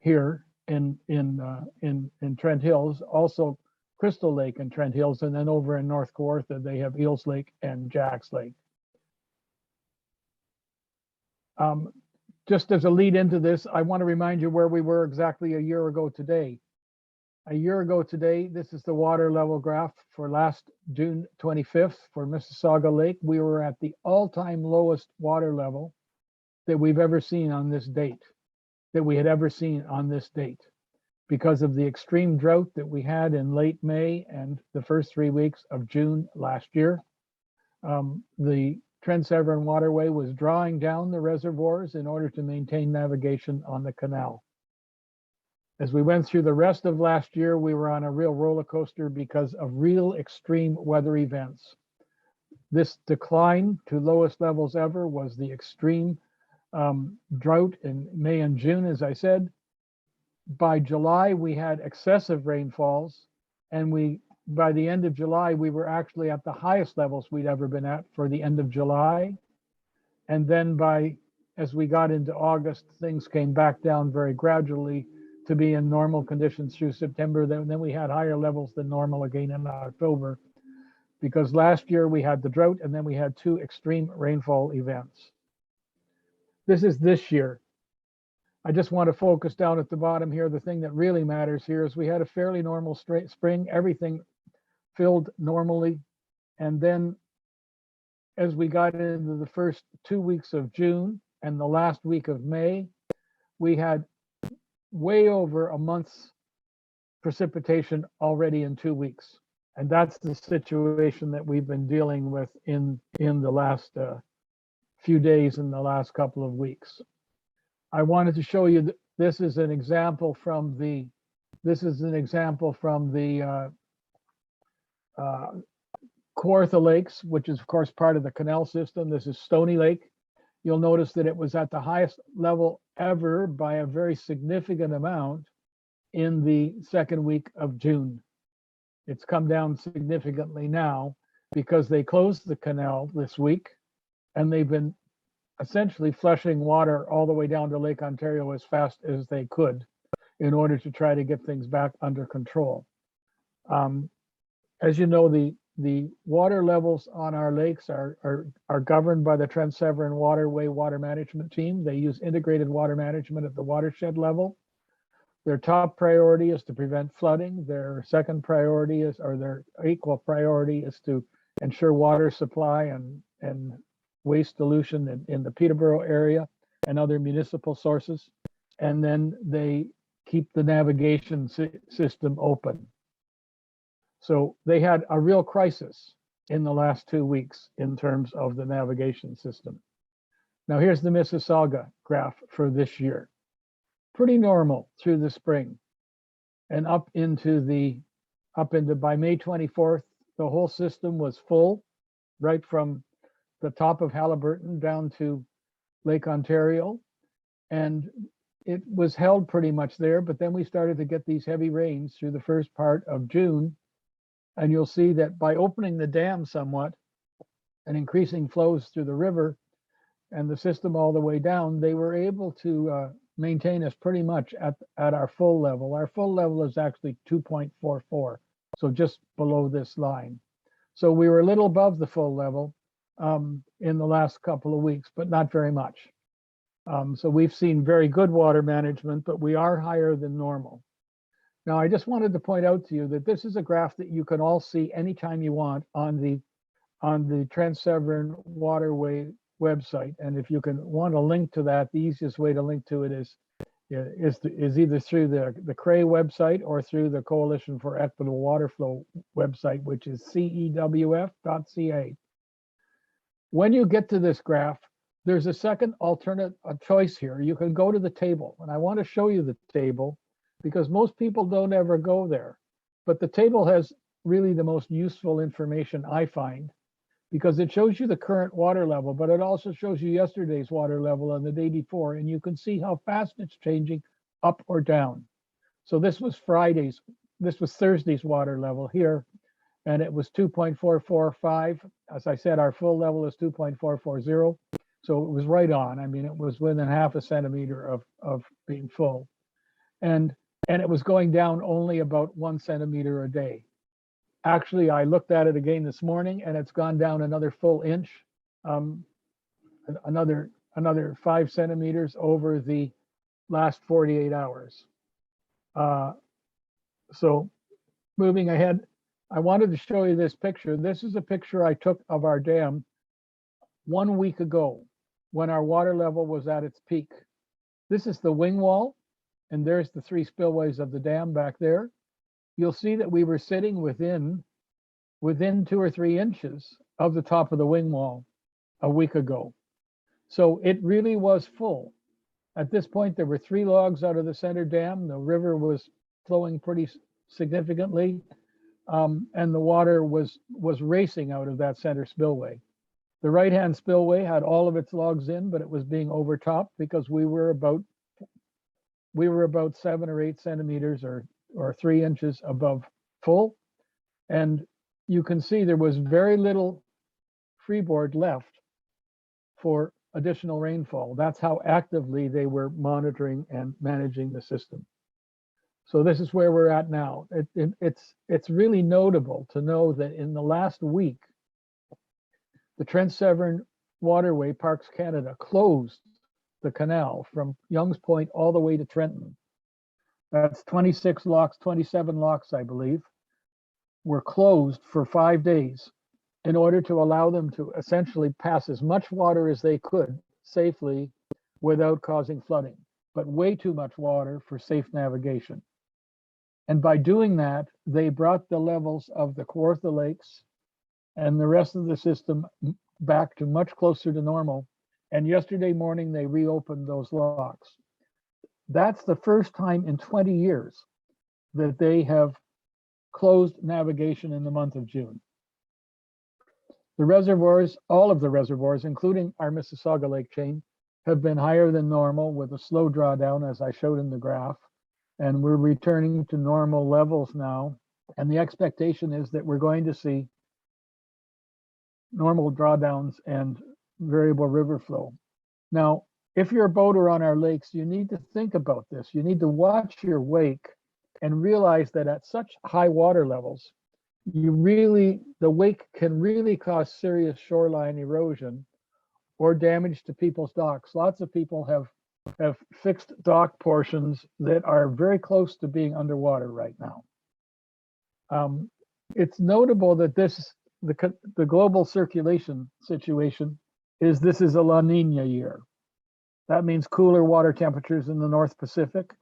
here in Trent Hills, also Crystal Lake and Trent Hills, and then over in North Kawartha, they have Eels Lake and Jacks Lake. Just as a lead into this, I want to remind you where we were exactly a year ago today. A year ago today, this is the water level graph for last June 25th for Mississauga Lake. We were at the all-time lowest water level that we've ever seen on this date, that we had ever seen on this date, because of the extreme drought that we had in late May and the first 3 weeks of June last year. The Trans-Severn Waterway was drawing down the reservoirs in order to maintain navigation on the canal. As we went through the rest of last year, we were on a real roller coaster because of real extreme weather events. This decline to lowest levels ever was the extreme drought in May and June, as I said. By July, we had excessive rainfalls, and by the end of July, we were actually at the highest levels we'd ever been at for the end of July. And then as we got into August, things came back down very gradually to be in normal conditions through September. Then we had higher levels than normal again in October, because last year we had the drought and then we had 2 extreme rainfall events. This is this year. I just want to focus down at the bottom here. The thing that really matters here is we had a fairly normal spring, everything filled normally. And then as we got into the first 2 weeks of June and the last week of May, we had way over a month's precipitation already in 2 weeks. And that's the situation that we've been dealing with in the last few days, in the last couple of weeks. I wanted to show you that this is an example from the Kawartha Lakes, which is of course part of the canal system. This is Stony Lake. You'll notice that it was at the highest level ever by a very significant amount in the second week of June. It's come down significantly now because they closed the canal this week, and they've been essentially flushing water all the way down to Lake Ontario as fast as they could in order to try to get things back under control. As you know, the water levels on our lakes are governed by the Trans-Severn Waterway Water Management Team. They use integrated water management at the watershed level. Their top priority is to prevent flooding. Their second priority is, or their equal priority is to ensure water supply and waste dilution in the Peterborough area and other municipal sources. And then they keep the navigation system open. So they had a real crisis in the last 2 weeks in terms of the navigation system. Now here's the Mississauga graph for this year. Pretty normal through the spring, and up into by May 24th, the whole system was full, right from the top of Haliburton down to Lake Ontario. And it was held pretty much there, but then we started to get these heavy rains through the first part of June. And you'll see that by opening the dam somewhat and increasing flows through the river and the system all the way down, they were able to maintain us pretty much at our full level. Our full level is actually 2.44, so just below this line. So we were a little above the full level in the last couple of weeks, but not very much. So we've seen very good water management, but we are higher than normal. Now, I just wanted to point out to you that this is a graph that you can all see anytime you want on the Trans-Severn Waterway website. And if you want a link to that, the easiest way to link to it is either through the CCRAI website or through the Coalition for Equitable Water Flow website, which is cewf.ca. When you get to this graph, there's a second alternate choice here. You can go to the table, and I want to show you the table because most people don't ever go there. But the table has really the most useful information, I find, because it shows you the current water level, but it also shows you yesterday's water level and the day before, and you can see how fast it's changing up or down. So this was Thursday's water level here, and it was 2.445. As I said, our full level is 2.440. So it was right on. I mean, it was within half a centimeter of being full. And it was going down only about 1 centimeter a day. Actually, I looked at it again this morning, and it's gone down another full inch, another 5 centimeters over the last 48 hours. So moving ahead, I wanted to show you this picture. This is a picture I took of our dam 1 week ago. when our water level was at its peak. This is the wing wall, and there's the 3 spillways of the dam back there. You'll see that we were sitting within 2 or 3 inches of the top of the wing wall a week ago. So it really was full. At this point, there were 3 logs out of the center dam. The river was flowing pretty significantly, and the water was racing out of that center spillway. The right-hand spillway had all of its logs in, but it was being overtopped because we were about 7 or 8 centimeters or 3 inches above full. And you can see there was very little freeboard left for additional rainfall. That's how actively they were monitoring and managing the system. So this is where we're at now. It's really notable to know that in the last week, the Trent Severn Waterway Parks Canada closed the canal from Young's Point all the way to Trenton. That's 26 locks, 27 locks, I believe, were closed for 5 days in order to allow them to essentially pass as much water as they could safely without causing flooding, but way too much water for safe navigation. And by doing that, they brought the levels of the Kawartha Lakes and the rest of the system back to much closer to normal. And yesterday morning, they reopened those locks. That's the first time in 20 years that they have closed navigation in the month of June. The reservoirs, all of the reservoirs, including our Mississauga Lake chain, have been higher than normal with a slow drawdown, as I showed in the graph. And we're returning to normal levels now. And the expectation is that we're going to see normal drawdowns and variable river flow. Now, if you're a boater on our lakes, you need to think about this. You need to watch your wake and realize that at such high water levels, the wake can really cause serious shoreline erosion or damage to people's docks. Lots of people have fixed dock portions that are very close to being underwater right now. It's notable that the global circulation situation is this is a La Nina year. That means cooler water temperatures in the North Pacific.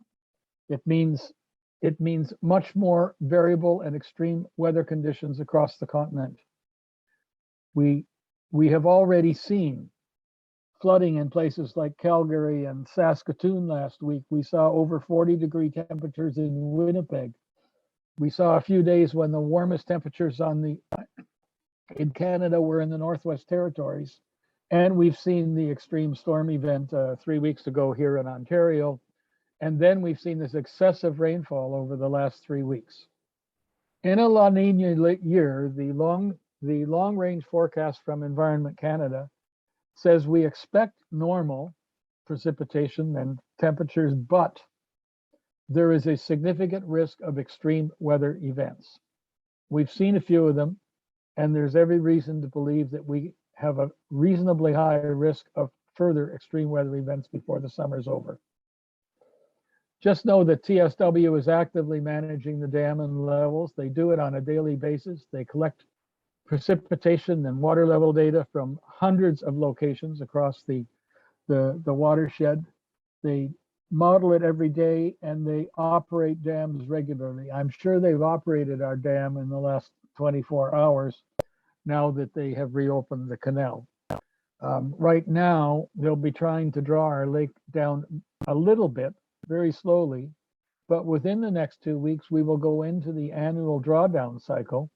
It means much more variable and extreme weather conditions across the continent. We have already seen flooding in places like Calgary and Saskatoon last week. We saw over 40-degree temperatures in Winnipeg. We saw a few days when the warmest temperatures in Canada were in the Northwest Territories. And we've seen the extreme storm event 3 weeks ago here in Ontario. And then we've seen this excessive rainfall over the last 3 weeks. In a La Nina year, the long-range forecast from Environment Canada says we expect normal precipitation and temperatures, but there is a significant risk of extreme weather events. We've seen a few of them, and there's every reason to believe that we have a reasonably high risk of further extreme weather events before the summer's over. Just know that TSW is actively managing the dam and levels. They do it on a daily basis. They collect precipitation and water level data from hundreds of locations across the watershed. They model it every day, and they operate dams regularly. I'm sure they've operated our dam in the last 24 hours now that they have reopened the canal. Right now, they'll be trying to draw our lake down a little bit, very slowly, but within the next 2 weeks, we will go into the annual drawdown cycle,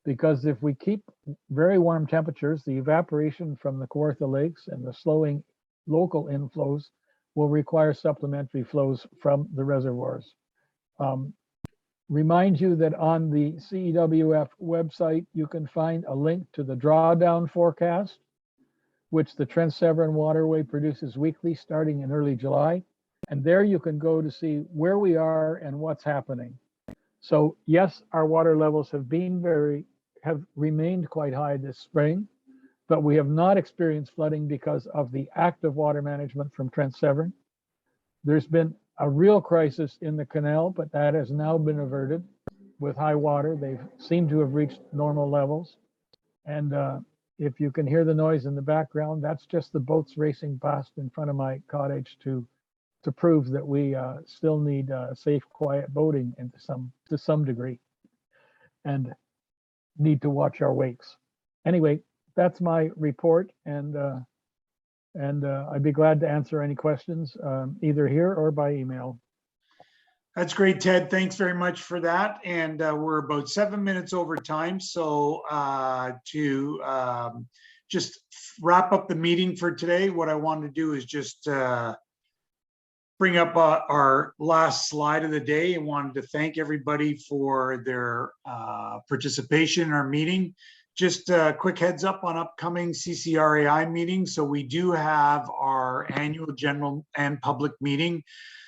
because if we keep very warm temperatures, the evaporation from the Kawartha Lakes and the slowing local inflows will require supplementary flows from the reservoirs. Remind you that on the CEWF website, you can find a link to the drawdown forecast, which the Trent Severn Waterway produces weekly starting in early July. And there you can go to see where we are and what's happening. So yes, our water levels have remained quite high this spring, but we have not experienced flooding because of the active water management from Trent Severn. There's been a real crisis in the canal, but that has now been averted with high water. They seem to have reached normal levels. And if you can hear the noise in the background, that's just the boats racing past in front of my cottage to prove that we still need safe, quiet boating and to some degree, and need to watch our wakes. Anyway, that's my report, and I'd be glad to answer any questions either here or by email. That's great, Ted. Thanks very much for that. And we're about 7 minutes over time. So to just wrap up the meeting for today, what I want to do is just bring up our last slide of the day. I wanted to thank everybody for their participation in our meeting. Just a quick heads up on upcoming CCRAI meetings. So we do have our annual general and public meeting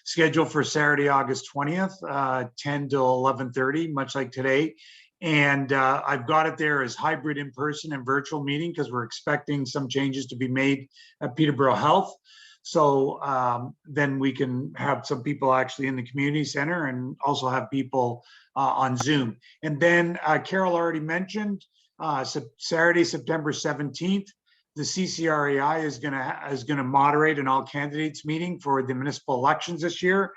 scheduled for Saturday, August 20th, 10 to 11:30, much like today. And I've got it there as hybrid in-person and virtual meeting because we're expecting some changes to be made at Peterborough Health. So then we can have some people actually in the community center and also have people on Zoom. And then Carol already mentioned Saturday, September 17th, the CCRAI is going to moderate an all candidates meeting for the municipal elections this year.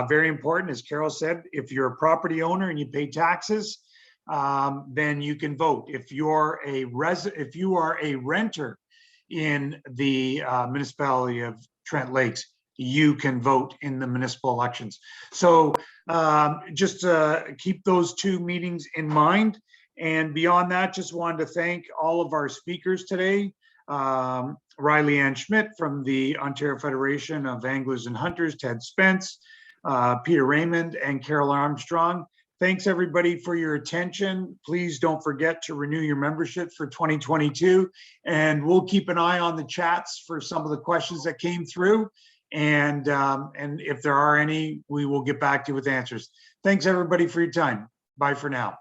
Very important, as Carol said, if you're a property owner and you pay taxes, then you can vote. If you are a renter in the municipality of Trent Lakes, you can vote in the municipal elections. So just keep those two meetings in mind. And beyond that, just wanted to thank all of our speakers today. Riley Ann Schmidt from the Ontario Federation of Anglers and Hunters, Ted Spence, Peter Raymond, and Carol Armstrong. Thanks everybody for your attention. Please don't forget to renew your membership for 2022. And we'll keep an eye on the chats for some of the questions that came through. And if there are any, we will get back to you with answers. Thanks everybody for your time. Bye for now.